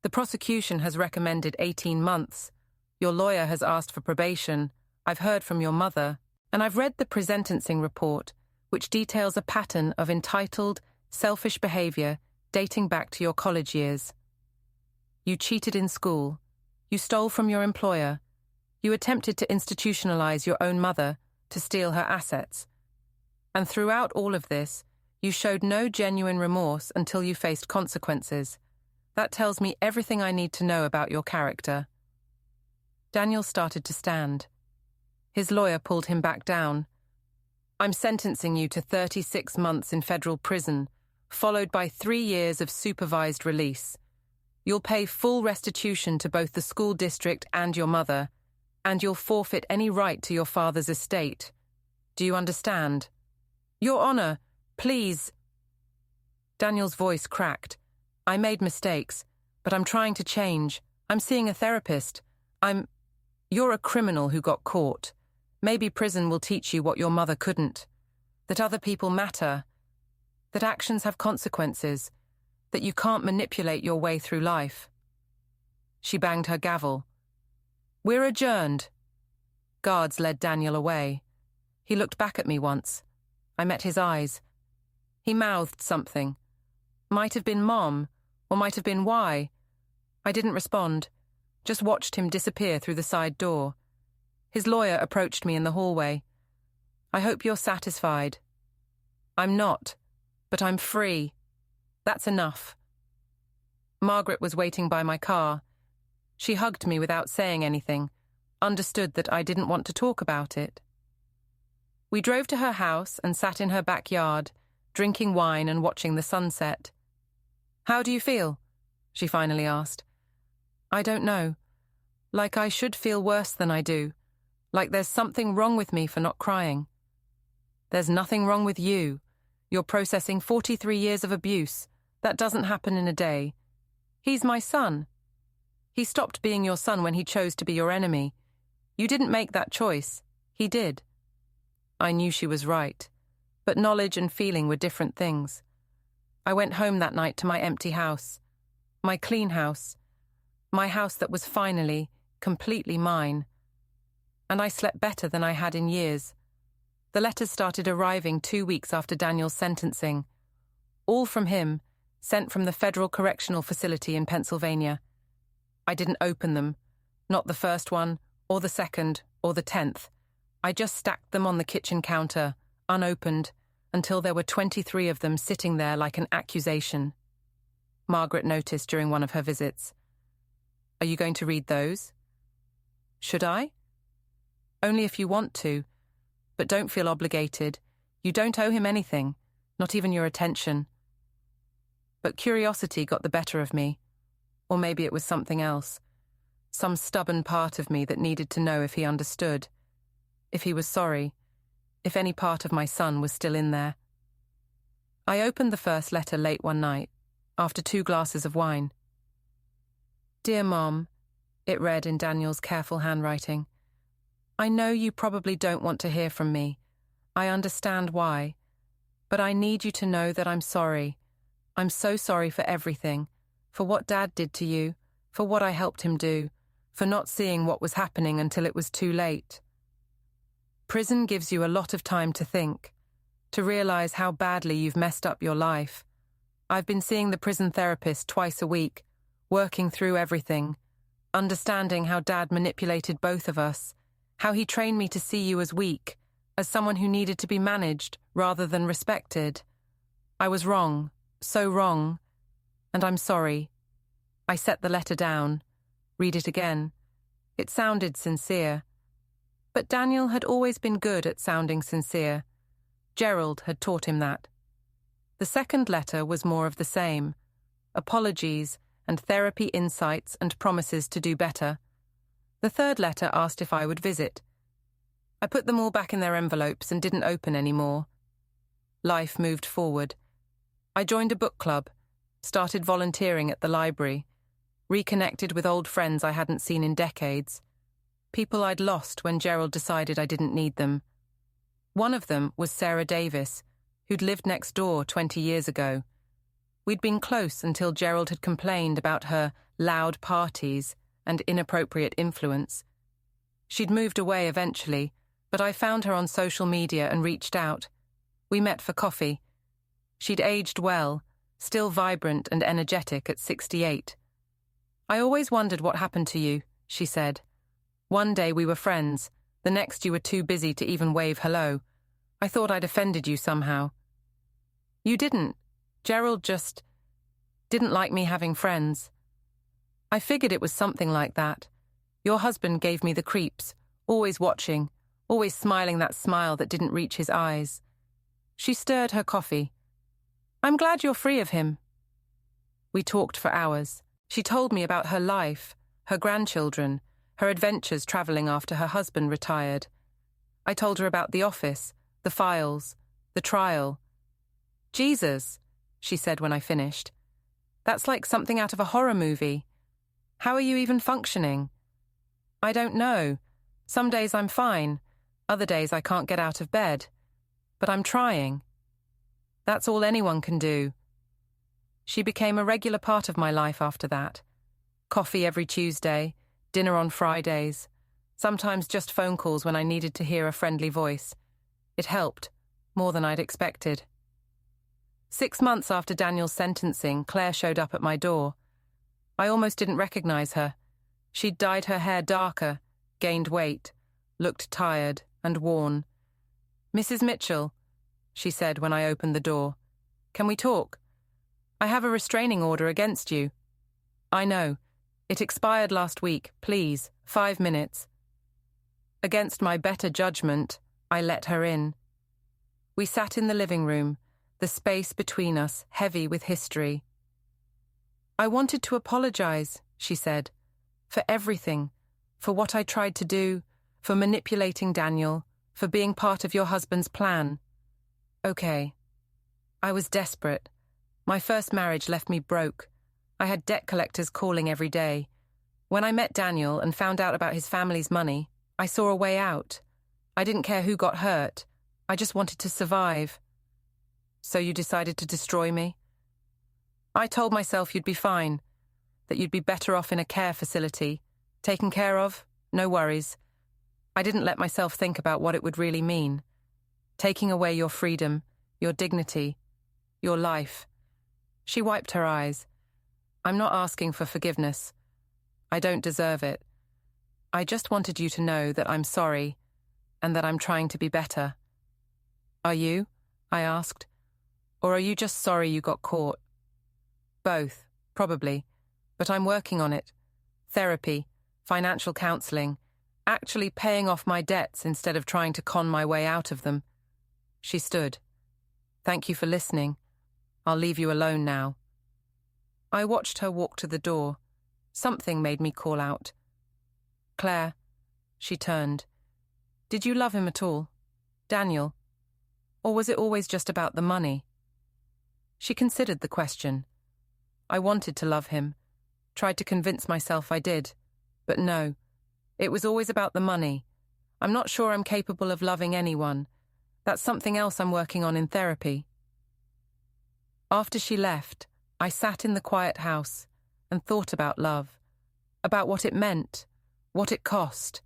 The prosecution has recommended 18 months. Your lawyer has asked for probation. I've heard from your mother, and I've read the pre-sentencing report, which details a pattern of entitled, selfish behavior dating back to your college years. You cheated in school. You stole from your employer. You attempted to institutionalize your own mother to steal her assets. And throughout all of this, you showed no genuine remorse until you faced consequences. That tells me everything I need to know about your character. Daniel started to stand. His lawyer pulled him back down. I'm sentencing you to 36 months in federal prison, followed by 3 years of supervised release. You'll pay full restitution to both the school district and your mother, and you'll forfeit any right to your father's estate. Do you understand? Your Honor, please. Daniel's voice cracked. I made mistakes, but I'm trying to change. I'm seeing a therapist. You're a criminal who got caught. Maybe prison will teach you what your mother couldn't. That other people matter. That actions have consequences. That you can't manipulate your way through life. She banged her gavel. We're adjourned. Guards led Daniel away. He looked back at me once. I met his eyes. He mouthed something. Might have been Mom, or might have been why. I didn't respond, just watched him disappear through the side door. His lawyer approached me in the hallway. I hope you're satisfied. I'm not, but I'm free. That's enough. Margaret was waiting by my car. She hugged me without saying anything, understood that I didn't want to talk about it. We drove to her house and sat in her backyard, drinking wine and watching the sunset. How do you feel? She finally asked. I don't know. Like I should feel worse than I do. Like there's something wrong with me for not crying. There's nothing wrong with you. You're processing 43 years of abuse. That doesn't happen in a day. He's my son. He stopped being your son when he chose to be your enemy. You didn't make that choice. He did. I knew she was right, but knowledge and feeling were different things. I went home that night to my empty house, my clean house, my house that was finally, completely mine. And I slept better than I had in years. The letters started arriving 2 weeks after Daniel's sentencing. All from him, sent from the Federal Correctional Facility in Pennsylvania. I didn't open them, not the first one, or the second, or the 10th. I just stacked them on the kitchen counter, unopened, until there were 23 of them sitting there like an accusation. Margaret noticed during one of her visits. Are you going to read those? Should I? Only if you want to, but don't feel obligated. You don't owe him anything, not even your attention. But curiosity got the better of me, or maybe it was something else, some stubborn part of me that needed to know if he understood, if he was sorry, if any part of my son was still in there. I opened the first letter late one night, after 2 glasses of wine. Dear Mom, it read in Daniel's careful handwriting, I know you probably don't want to hear from me. I understand why. But I need you to know that I'm sorry. I'm so sorry for everything, for what Dad did to you, for what I helped him do, for not seeing what was happening until it was too late. Prison gives you a lot of time to think, to realize how badly you've messed up your life. I've been seeing the prison therapist twice a week, working through everything, understanding how Dad manipulated both of us, how he trained me to see you as weak, as someone who needed to be managed rather than respected. I was wrong, so wrong, and I'm sorry. I set the letter down. Read it again. It sounded sincere. But Daniel had always been good at sounding sincere. Gerald had taught him that. The second letter was more of the same. Apologies and therapy insights and promises to do better. The third letter asked if I would visit. I put them all back in their envelopes and didn't open any more. Life moved forward. I joined a book club, started volunteering at the library, reconnected with old friends I hadn't seen in decades, people I'd lost when Gerald decided I didn't need them. One of them was Sarah Davis, who'd lived next door 20 years ago. We'd been close until Gerald had complained about her loud parties and inappropriate influence. She'd moved away eventually, but I found her on social media and reached out. We met for coffee. She'd aged well, still vibrant and energetic at 68. I always wondered what happened to you, she said. One day we were friends, the next you were too busy to even wave hello. I thought I'd offended you somehow. You didn't. Gerald just didn't like me having friends. I figured it was something like that. Your husband gave me the creeps, always watching, always smiling that smile that didn't reach his eyes. She stirred her coffee. I'm glad you're free of him. We talked for hours. She told me about her life, her grandchildren, her adventures travelling after her husband retired. I told her about the office, the files, the trial. Jesus, she said when I finished. That's like something out of a horror movie. How are you even functioning? I don't know. Some days I'm fine. Other days I can't get out of bed. But I'm trying. That's all anyone can do. She became a regular part of my life after that. Coffee every Tuesday, dinner on Fridays, sometimes just phone calls when I needed to hear a friendly voice. It helped, more than I'd expected. 6 months after Daniel's sentencing, Claire showed up at my door. I almost didn't recognize her. She'd dyed her hair darker, gained weight, looked tired and worn. Mrs. Mitchell, she said when I opened the door, can we talk? I have a restraining order against you. I know. It expired last week. Please, 5 minutes. Against my better judgment, I let her in. We sat in the living room, the space between us heavy with history. I wanted to apologize, she said, for everything, for what I tried to do, for manipulating Daniel, for being part of your husband's plan. Okay. I was desperate. My first marriage left me broke. I had debt collectors calling every day. When I met Daniel and found out about his family's money, I saw a way out. I didn't care who got hurt. I just wanted to survive. So you decided to destroy me? I told myself you'd be fine, that you'd be better off in a care facility. Taken care of? No worries. I didn't let myself think about what it would really mean. Taking away your freedom, your dignity, your life. She wiped her eyes. I'm not asking for forgiveness. I don't deserve it. I just wanted you to know that I'm sorry and that I'm trying to be better. Are you? I asked. Or are you just sorry you got caught? Both, probably. But I'm working on it. Therapy, financial counseling, actually paying off my debts instead of trying to con my way out of them. She stood. Thank you for listening. I'll leave you alone now. I watched her walk to the door. Something made me call out. Claire. She turned. Did you love him at all? Daniel? Or was it always just about the money? She considered the question. I wanted to love him. Tried to convince myself I did. But no. It was always about the money. I'm not sure I'm capable of loving anyone. That's something else I'm working on in therapy. After she left, I sat in the quiet house and thought about love, about what it meant, what it cost.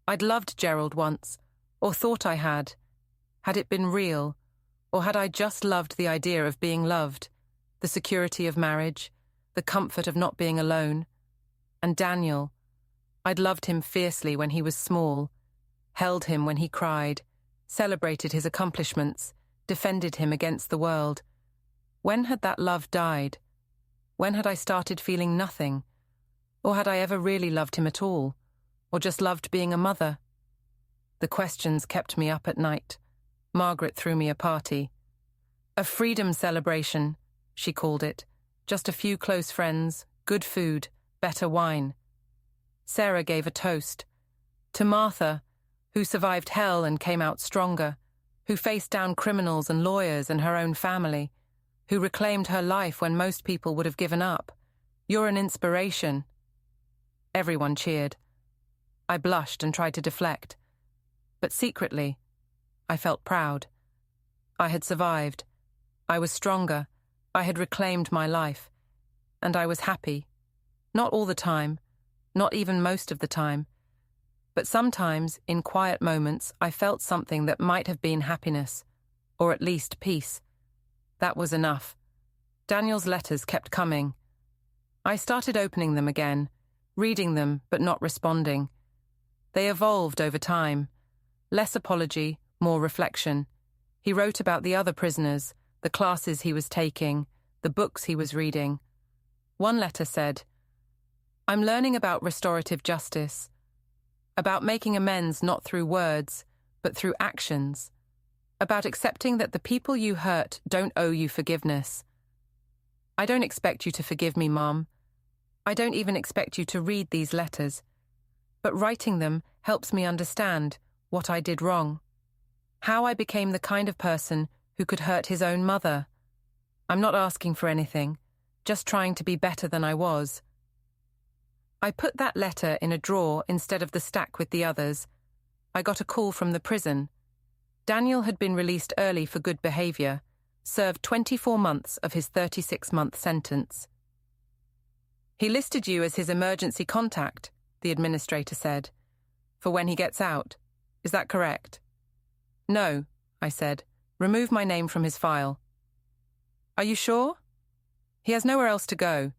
I'd loved Gerald once, or thought I had. Had it been real, or had I just loved the idea of being loved, the security of marriage, the comfort of not being alone? And Daniel, I'd loved him fiercely when he was small, held him when he cried, celebrated his accomplishments, defended him against the world. When had that love died? When had I started feeling nothing? Or had I ever really loved him at all? Or just loved being a mother? The questions kept me up at night. Margaret threw me a party. A freedom celebration, she called it. Just a few close friends, good food, better wine. Sarah gave a toast. To Martha, who survived hell and came out stronger, who faced down criminals and lawyers and her own family, who reclaimed her life when most people would have given up. You're an inspiration. Everyone cheered. I blushed and tried to deflect. But secretly, I felt proud. I had survived. I was stronger. I had reclaimed my life. And I was happy. Not all the time. Not even most of the time. But sometimes, in quiet moments, I felt something that might have been happiness, or at least peace. That was enough. Daniel's letters kept coming. I started opening them again, reading them but not responding. They evolved over time. Less apology, more reflection. He wrote about the other prisoners, the classes he was taking, the books he was reading. One letter said, I'm learning about restorative justice, about making amends not through words, but through actions, about accepting that the people you hurt don't owe you forgiveness. I don't expect you to forgive me, Mom. I don't even expect you to read these letters. But writing them helps me understand what I did wrong. How I became the kind of person who could hurt his own mother. I'm not asking for anything, just trying to be better than I was. I put that letter in a drawer instead of the stack with the others. I got a call from the prison. Daniel had been released early for good behavior, served 24 months of his 36-month sentence. He listed you as his emergency contact, the administrator said, for when he gets out. Is that correct? No, I said. Remove my name from his file. Are you sure? He has nowhere else to go.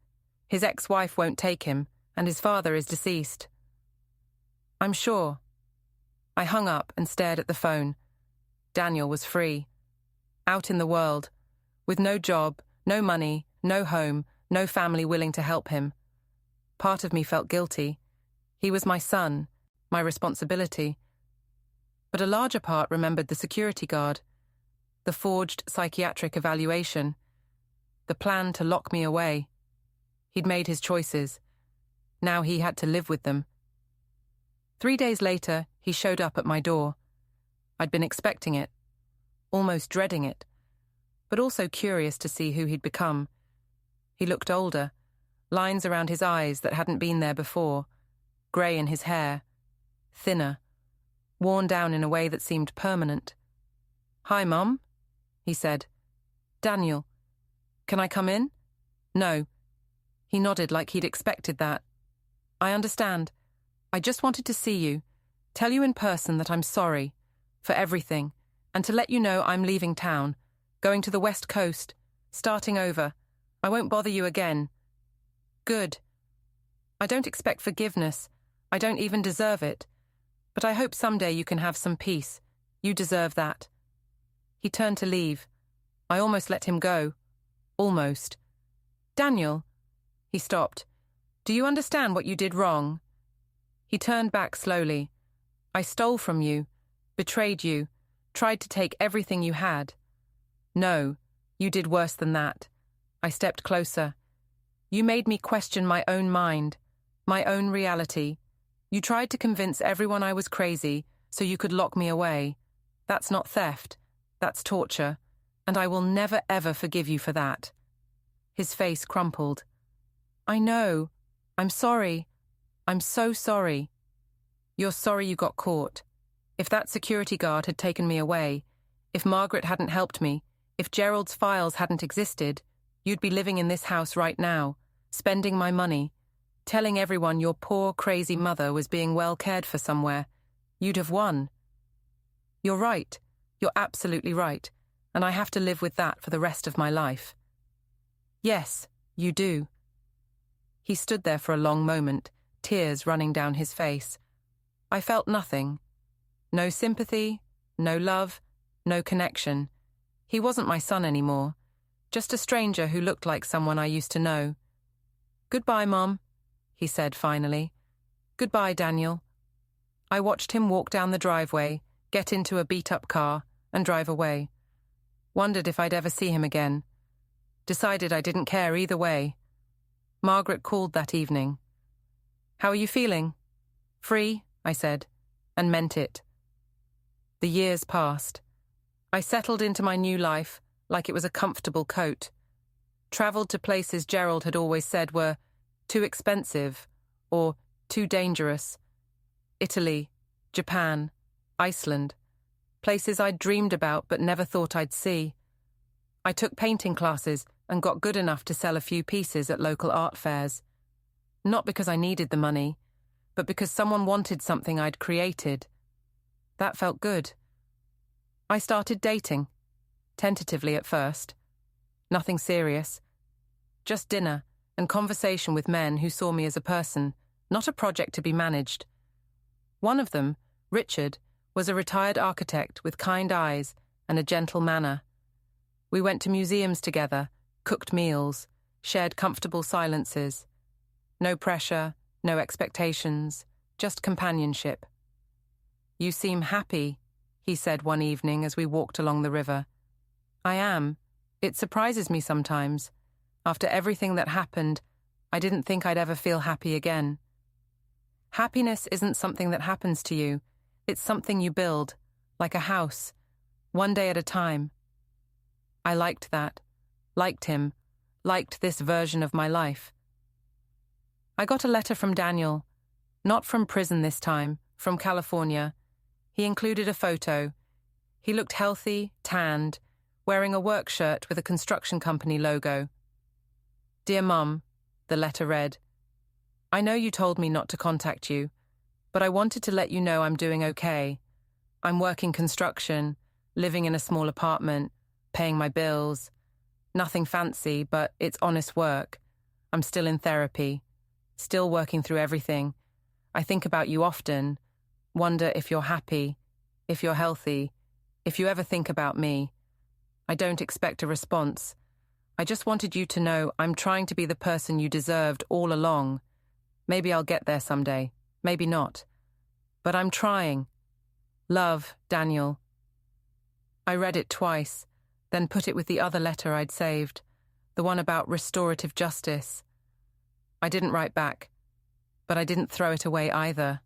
His ex-wife won't take him, and his father is deceased. I'm sure. I hung up and stared at the phone. Daniel was free. Out in the world. With no job, no money, no home, no family willing to help him. Part of me felt guilty. He was my son, my responsibility. But a larger part remembered the security guard, the forged psychiatric evaluation, the plan to lock me away. He'd made his choices. Now he had to live with them. 3 days later, he showed up at my door. I'd been expecting it, almost dreading it, but also curious to see who he'd become. He looked older, lines around his eyes that hadn't been there before, grey in his hair, thinner, worn down in a way that seemed permanent. Hi, Mum, he said. Daniel, can I come in? No. He nodded like he'd expected that. I understand. I just wanted to see you, tell you in person that I'm sorry for everything, and to let you know I'm leaving town, going to the West Coast, starting over. I won't bother you again. Good. I don't expect forgiveness. I don't even deserve it. But I hope someday you can have some peace. You deserve that. He turned to leave. I almost let him go. Almost. Daniel. He stopped. Do you understand what you did wrong? He turned back slowly. I stole from you, betrayed you, tried to take everything you had. No, you did worse than that. I stepped closer. You made me question my own mind, my own reality. You tried to convince everyone I was crazy so you could lock me away. That's not theft. That's torture. And I will never ever forgive you for that. His face crumpled. I know. I'm sorry. I'm so sorry. You're sorry you got caught. If that security guard had taken me away, if Margaret hadn't helped me, if Gerald's files hadn't existed, you'd be living in this house right now, spending my money, telling everyone your poor, crazy mother was being well cared for somewhere. You'd have won. You're right. You're absolutely right. And I have to live with that for the rest of my life. Yes, you do. He stood there for a long moment, tears running down his face. I felt nothing. No sympathy, no love, no connection. He wasn't my son anymore, just a stranger who looked like someone I used to know. Goodbye, Mom, he said finally. Goodbye, Daniel. I watched him walk down the driveway, get into a beat-up car, and drive away. Wondered if I'd ever see him again. Decided I didn't care either way. Margaret called that evening. How are you feeling? Free, I said, and meant it. The years passed. I settled into my new life like it was a comfortable coat. Travelled to places Gerald had always said were too expensive or too dangerous. Italy, Japan, Iceland. Places I'd dreamed about but never thought I'd see. I took painting classes and got good enough to sell a few pieces at local art fairs. Not because I needed the money, but because someone wanted something I'd created. That felt good. I started dating, tentatively at first. Nothing serious. Just dinner and conversation with men who saw me as a person, not a project to be managed. One of them, Richard, was a retired architect with kind eyes and a gentle manner. We went to museums together, cooked meals, shared comfortable silences. No pressure, no expectations, just companionship. You seem happy, he said one evening as we walked along the river. I am. It surprises me sometimes. After everything that happened, I didn't think I'd ever feel happy again. Happiness isn't something that happens to you. It's something you build, like a house, one day at a time. I liked that, liked him, liked this version of my life. I got a letter from Daniel, not from prison this time, from California. He included a photo. He looked healthy, tanned, wearing a work shirt with a construction company logo. Dear Mum, the letter read, I know you told me not to contact you, but I wanted to let you know I'm doing okay. I'm working construction, living in a small apartment, paying my bills. Nothing fancy, but it's honest work. I'm still in therapy, still working through everything. I think about you often, wonder if you're happy, if you're healthy, if you ever think about me. I don't expect a response. I just wanted you to know I'm trying to be the person you deserved all along. Maybe I'll get there someday, maybe not. But I'm trying. Love, Daniel. I read it twice, then put it with the other letter I'd saved, the one about restorative justice. I didn't write back, but I didn't throw it away either.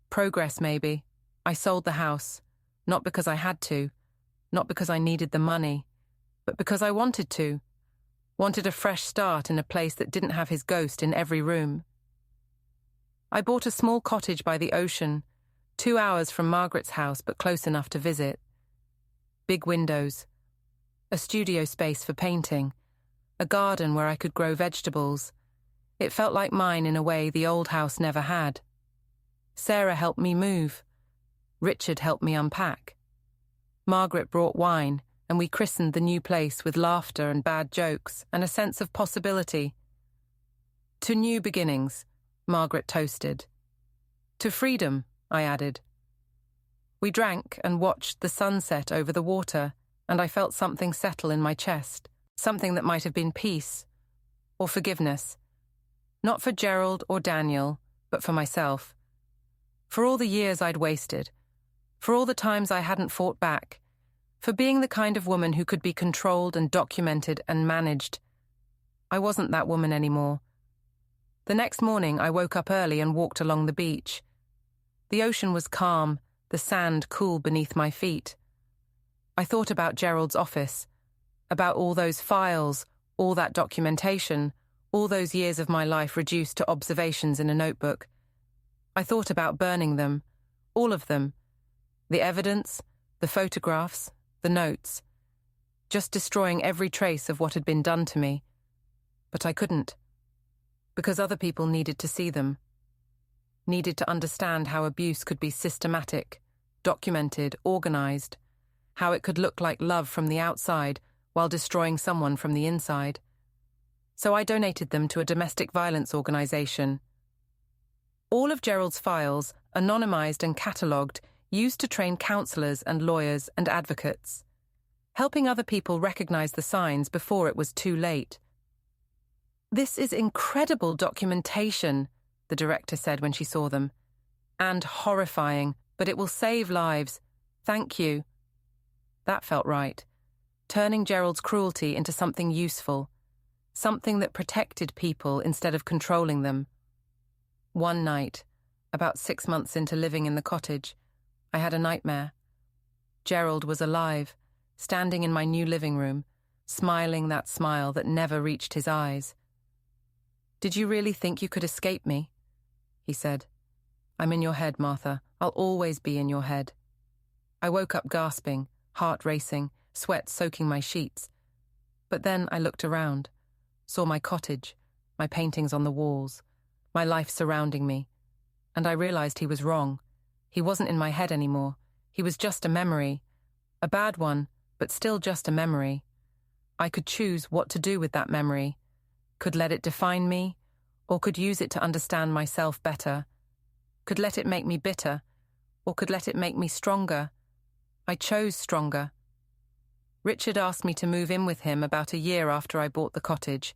Progress, maybe. I sold the house, not because I had to, not because I needed the money, but because I wanted to. Wanted a fresh start in a place that didn't have his ghost in every room. I bought a small cottage by the ocean, 2 hours from Margaret's house but close enough to visit. Big windows, a studio space for painting, a garden where I could grow vegetables. It felt like mine in a way the old house never had. Sarah helped me move. Richard helped me unpack. Margaret brought wine, and we christened the new place with laughter and bad jokes and a sense of possibility. To new beginnings, Margaret toasted. To freedom, I added. We drank and watched the sunset over the water, and I felt something settle in my chest, something that might have been peace or forgiveness. Not for Gerald or Daniel, but for myself. For all the years I'd wasted, for all the times I hadn't fought back, for being the kind of woman who could be controlled and documented and managed. I wasn't that woman anymore. The next morning I woke up early and walked along the beach. The ocean was calm, the sand cool beneath my feet. I thought about Gerald's office, about all those files, all that documentation, all those years of my life reduced to observations in a notebook. I thought about burning them, all of them, the evidence, the photographs, the notes, just destroying every trace of what had been done to me. But I couldn't, because other people needed to see them, needed to understand how abuse could be systematic, documented, organized, how it could look like love from the outside while destroying someone from the inside. So I donated them to a domestic violence organization. All of Gerald's files, anonymized and catalogued, used to train counselors and lawyers and advocates, helping other people recognize the signs before it was too late. This is incredible documentation, the director said when she saw them. And horrifying, but it will save lives. Thank you. That felt right. Turning Gerald's cruelty into something useful, something that protected people instead of controlling them. One night, about 6 months into living in the cottage, I had a nightmare. Gerald was alive, standing in my new living room, smiling that smile that never reached his eyes. "Did you really think you could escape me?" he said. "I'm in your head, Martha. I'll always be in your head." I woke up gasping, heart racing, sweat soaking my sheets. But then I looked around, saw my cottage, my paintings on the walls, my life surrounding me, and I realized he was wrong. He wasn't in my head anymore. He was just a memory. A bad one, but still just a memory. I could choose what to do with that memory. Could let it define me, or could use it to understand myself better. Could let it make me bitter, or could let it make me stronger. I chose stronger. Richard asked me to move in with him about a year after I bought the cottage.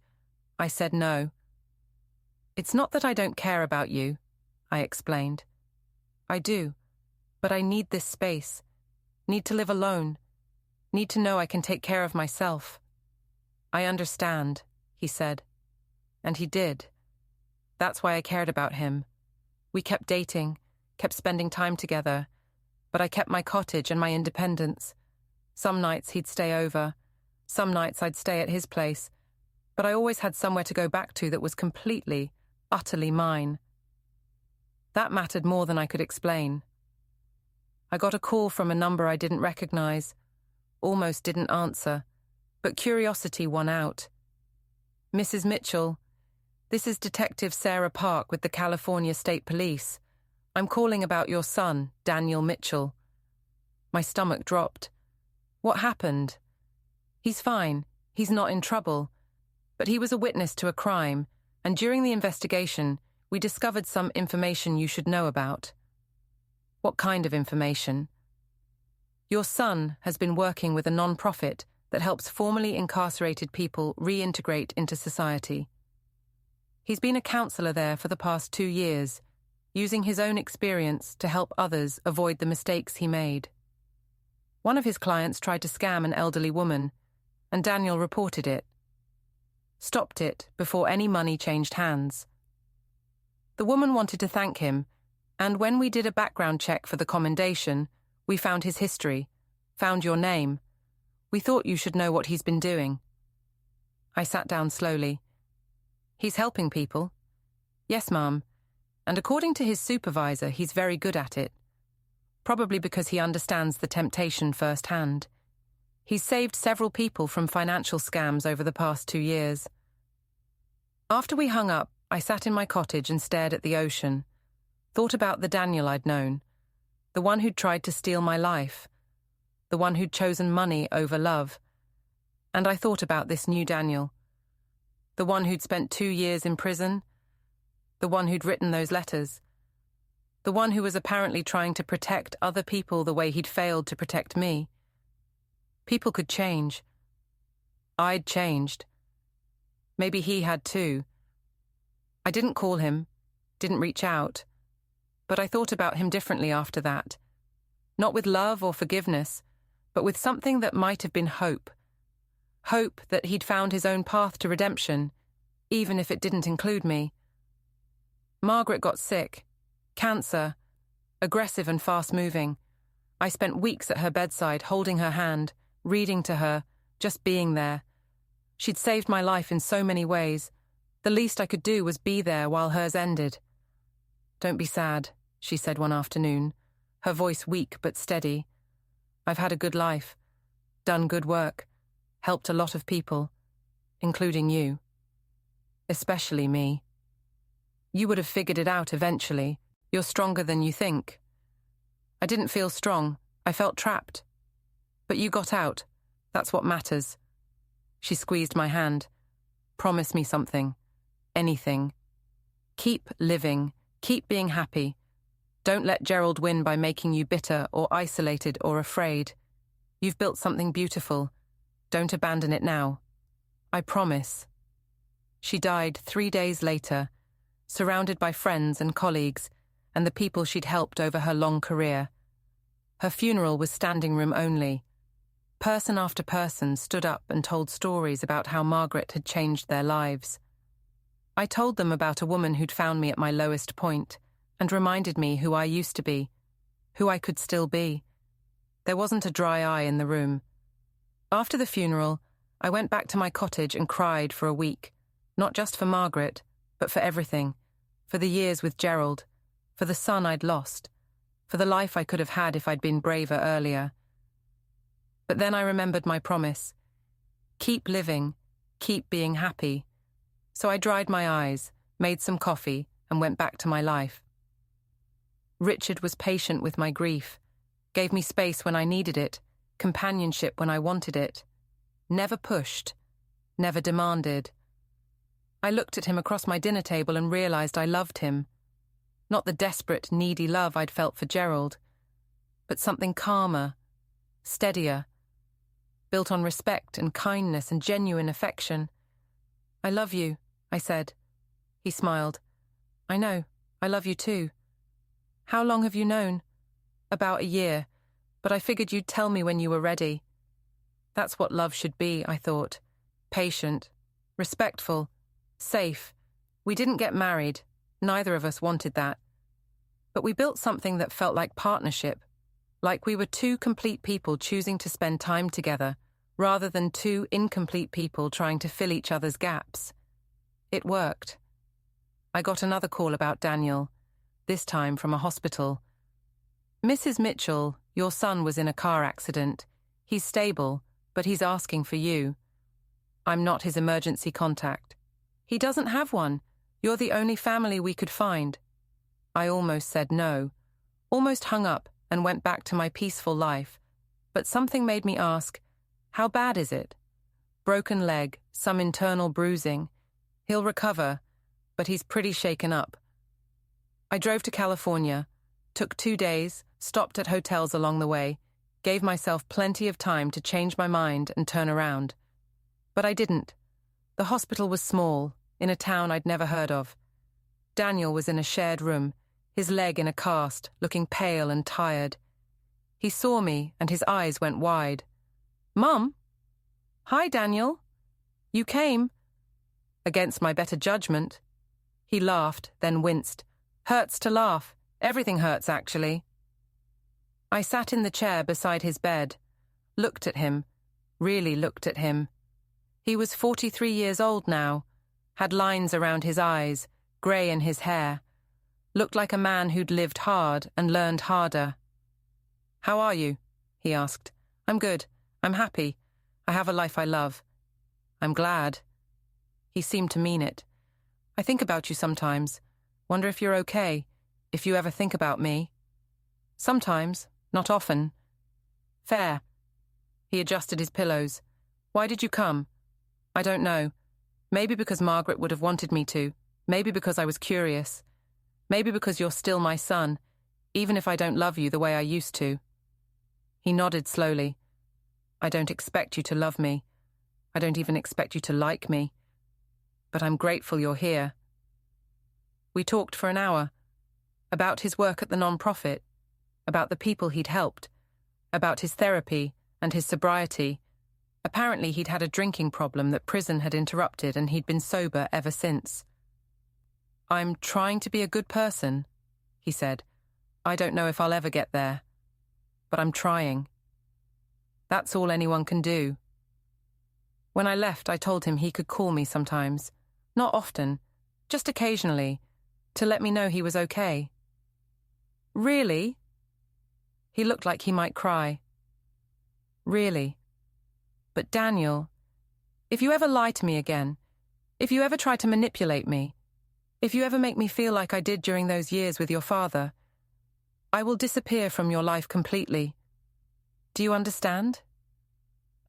I said no. "It's not that I don't care about you," I explained. "I do, but I need this space, need to live alone, need to know I can take care of myself." "I understand," he said. And he did. That's why I cared about him. We kept dating, kept spending time together, but I kept my cottage and my independence. Some nights he'd stay over, some nights I'd stay at his place, but I always had somewhere to go back to that was completely, utterly mine. That mattered more than I could explain. I got a call from a number I didn't recognize, almost didn't answer, but curiosity won out. "Mrs. Mitchell, this is Detective Sarah Park with the California State Police. I'm calling about your son, Daniel Mitchell." My stomach dropped. What happened? "He's fine. He's not in trouble. But he was a witness to a crime, and during the investigation, we discovered some information you should know about." "What kind of information?" "Your son has been working with a non-profit that helps formerly incarcerated people reintegrate into society. He's been a counselor there for the past 2 years, using his own experience to help others avoid the mistakes he made. One of his clients tried to scam an elderly woman, and Daniel reported it. Stopped it before any money changed hands. The woman wanted to thank him, and when we did a background check for the commendation, we found his history, found your name. We thought you should know what he's been doing." I sat down slowly. "He's helping people?" "Yes, ma'am. And according to his supervisor, he's very good at it. Probably because he understands the temptation firsthand. He's saved several people from financial scams over the past 2 years." After we hung up, I sat in my cottage and stared at the ocean. Thought about the Daniel I'd known, the one who'd tried to steal my life, the one who'd chosen money over love. And I thought about this new Daniel, the one who'd spent 2 years in prison, the one who'd written those letters, the one who was apparently trying to protect other people the way he'd failed to protect me. People could change. I'd changed. Maybe he had too. I didn't call him, didn't reach out, but I thought about him differently after that. Not with love or forgiveness, but with something that might have been hope. Hope that he'd found his own path to redemption, even if it didn't include me. Margaret got sick. Cancer. Aggressive and fast-moving. I spent weeks at her bedside, holding her hand, reading to her, just being there. She'd saved my life in so many ways. The least I could do was be there while hers ended. "Don't be sad," she said one afternoon, her voice weak but steady. "I've had a good life, done good work, helped a lot of people, including you. Especially me. You would have figured it out eventually. You're stronger than you think." I didn't feel strong. I felt trapped. "But you got out. That's what matters." She squeezed my hand. "Promise me something. Anything. Keep living. Keep being happy. Don't let Gerald win by making you bitter or isolated or afraid. You've built something beautiful. Don't abandon it now. I promise." She died 3 days later, surrounded by friends and colleagues and the people she'd helped over her long career. Her funeral was standing room only. Person after person stood up and told stories about how Margaret had changed their lives. I told them about a woman who'd found me at my lowest point and reminded me who I used to be, who I could still be. There wasn't a dry eye in the room. After the funeral, I went back to my cottage and cried for a week, not just for Margaret, but for everything, for the years with Gerald, for the son I'd lost, for the life I could have had if I'd been braver earlier. But then I remembered my promise. Keep living, keep being happy. So I dried my eyes, made some coffee, and went back to my life. Richard was patient with my grief, gave me space when I needed it, companionship when I wanted it. Never pushed, never demanded. I looked at him across my dinner table and realized I loved him. Not the desperate, needy love I'd felt for Gerald, but something calmer, steadier, built on respect and kindness and genuine affection. "I love you," I said. He smiled. "I know, I love you too. How long have you known?" "About a year, but I figured you'd tell me when you were ready." That's what love should be, I thought. Patient, respectful, safe. We didn't get married. Neither of us wanted that. But we built something that felt like partnership, like we were two complete people choosing to spend time together, rather than two incomplete people trying to fill each other's gaps. It worked. I got another call about Daniel, this time from a hospital. "Mrs. Mitchell, your son was in a car accident. He's stable, but he's asking for you." "I'm not his emergency contact." "He doesn't have one. You're the only family we could find." I almost said no, almost hung up and went back to my peaceful life. But something made me ask, how bad is it? Broken leg, some internal bruising. He'll recover, but he's pretty shaken up. I drove to California, took 2 days, stopped at hotels along the way, gave myself plenty of time to change my mind and turn around. But I didn't. The hospital was small, in a town I'd never heard of. Daniel was in a shared room, his leg in a cast, looking pale and tired. He saw me and his eyes went wide. "Mum?" "Hi, Daniel. You came." Against my better judgment. He laughed, then winced. "Hurts to laugh. Everything hurts, actually." I sat in the chair beside his bed, looked at him, really looked at him. He was 43 years old now, had lines around his eyes, grey in his hair, looked like a man who'd lived hard and learned harder. "How are you?" he asked. "I'm good. I'm happy. I have a life I love." "I'm glad." He seemed to mean it. "I think about you sometimes. Wonder if you're okay. if you ever think about me. Sometimes, not often. Fair. He adjusted his pillows. Why did you come? I don't know. Maybe because Margaret would have wanted me to. Maybe because I was curious. Maybe because you're still my son, even if I don't love you the way I used to. He nodded slowly. I don't expect you to love me. I don't even expect you to like me. But I'm grateful you're here. We talked for an hour. About his work at the non-profit. About the people he'd helped. About his therapy and his sobriety. Apparently he'd had a drinking problem that prison had interrupted and he'd been sober ever since. I'm trying to be a good person, he said. I don't know if I'll ever get there. But I'm trying. That's all anyone can do. When I left, I told him he could call me sometimes. Not often, just occasionally, to let me know he was okay. Really? He looked like he might cry. Really? But Daniel, if you ever lie to me again, if you ever try to manipulate me, if you ever make me feel like I did during those years with your father, I will disappear from your life completely. Do you understand?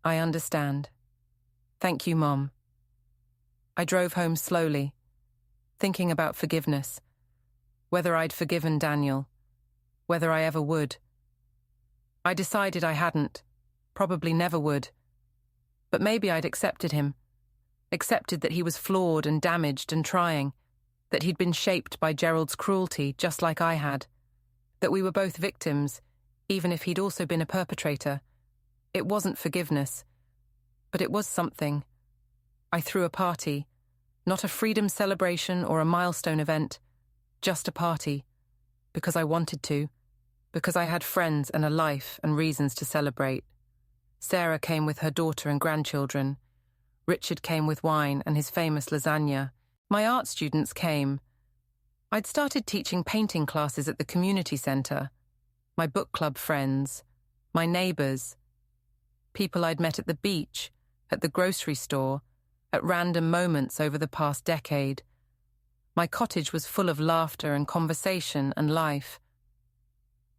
I understand. Thank you, Mom. I drove home slowly, thinking about forgiveness, whether I'd forgiven Daniel, whether I ever would. I decided I hadn't, probably never would. But maybe I'd accepted him, accepted that he was flawed and damaged and trying, that he'd been shaped by Gerald's cruelty just like I had, that we were both victims, even if he'd also been a perpetrator. It wasn't forgiveness, but it was something. I threw a party, not a freedom celebration or a milestone event, just a party, because I wanted to, because I had friends and a life and reasons to celebrate. Sarah came with her daughter and grandchildren. Richard came with wine and his famous lasagna. My art students came. I'd started teaching painting classes at the community centre. My book club friends, my neighbours, people I'd met at the beach, at the grocery store, at random moments over the past decade. My cottage was full of laughter and conversation and life.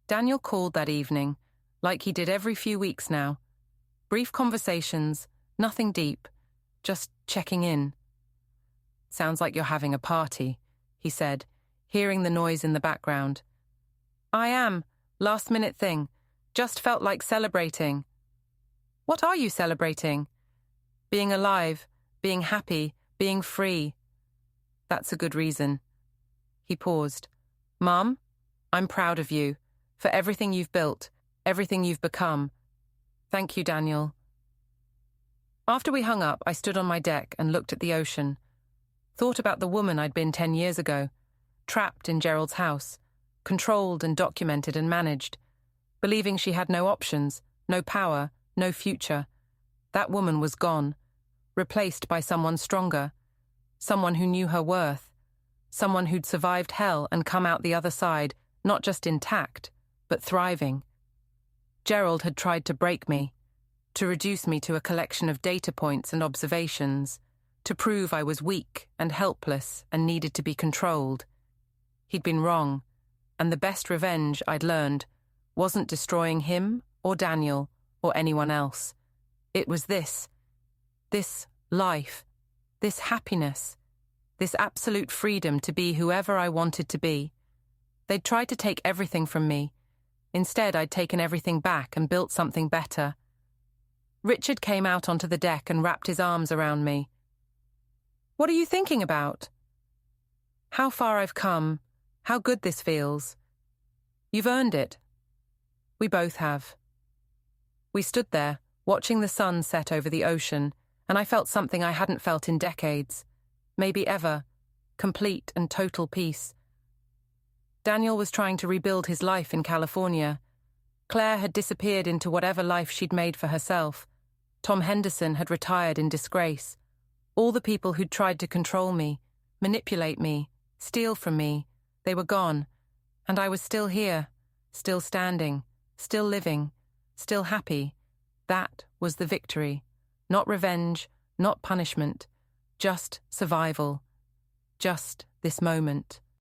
Daniel called that evening, like he did every few weeks now. Brief conversations, nothing deep, just checking in. Sounds like you're having a party, he said, hearing the noise in the background. I am. Last-minute thing. Just felt like celebrating. What are you celebrating? Being alive, being happy, being free. That's a good reason. He paused. Mum, I'm proud of you, for everything you've built, everything you've become. Thank you, Daniel. After we hung up, I stood on my deck and looked at the ocean. Thought about the woman I'd been 10 years ago, trapped in Gerald's house, controlled and documented and managed, believing she had no options, no power, no future. That woman was gone, replaced by someone stronger, someone who knew her worth, someone who'd survived hell and come out the other side, not just intact, but thriving. Gerald had tried to break me, to reduce me to a collection of data points and observations, to prove I was weak and helpless and needed to be controlled. He'd been wrong, and the best revenge, I'd learned, wasn't destroying him or Daniel or anyone else. It was this life, this happiness, this absolute freedom to be whoever I wanted to be. They'd tried to take everything from me. Instead, I'd taken everything back and built something better. Richard came out onto the deck and wrapped his arms around me. What are you thinking about? How far I've come, how good this feels. You've earned it. We both have. We stood there, watching the sun set over the ocean, and I felt something I hadn't felt in decades, maybe ever, complete and total peace. Daniel was trying to rebuild his life in California. Claire had disappeared into whatever life she'd made for herself. Tom Henderson had retired in disgrace. All the people who'd tried to control me, manipulate me, steal from me, they were gone, and I was still here, still standing, still living, still happy. That was the victory. Not revenge, not punishment, just survival. Just this moment.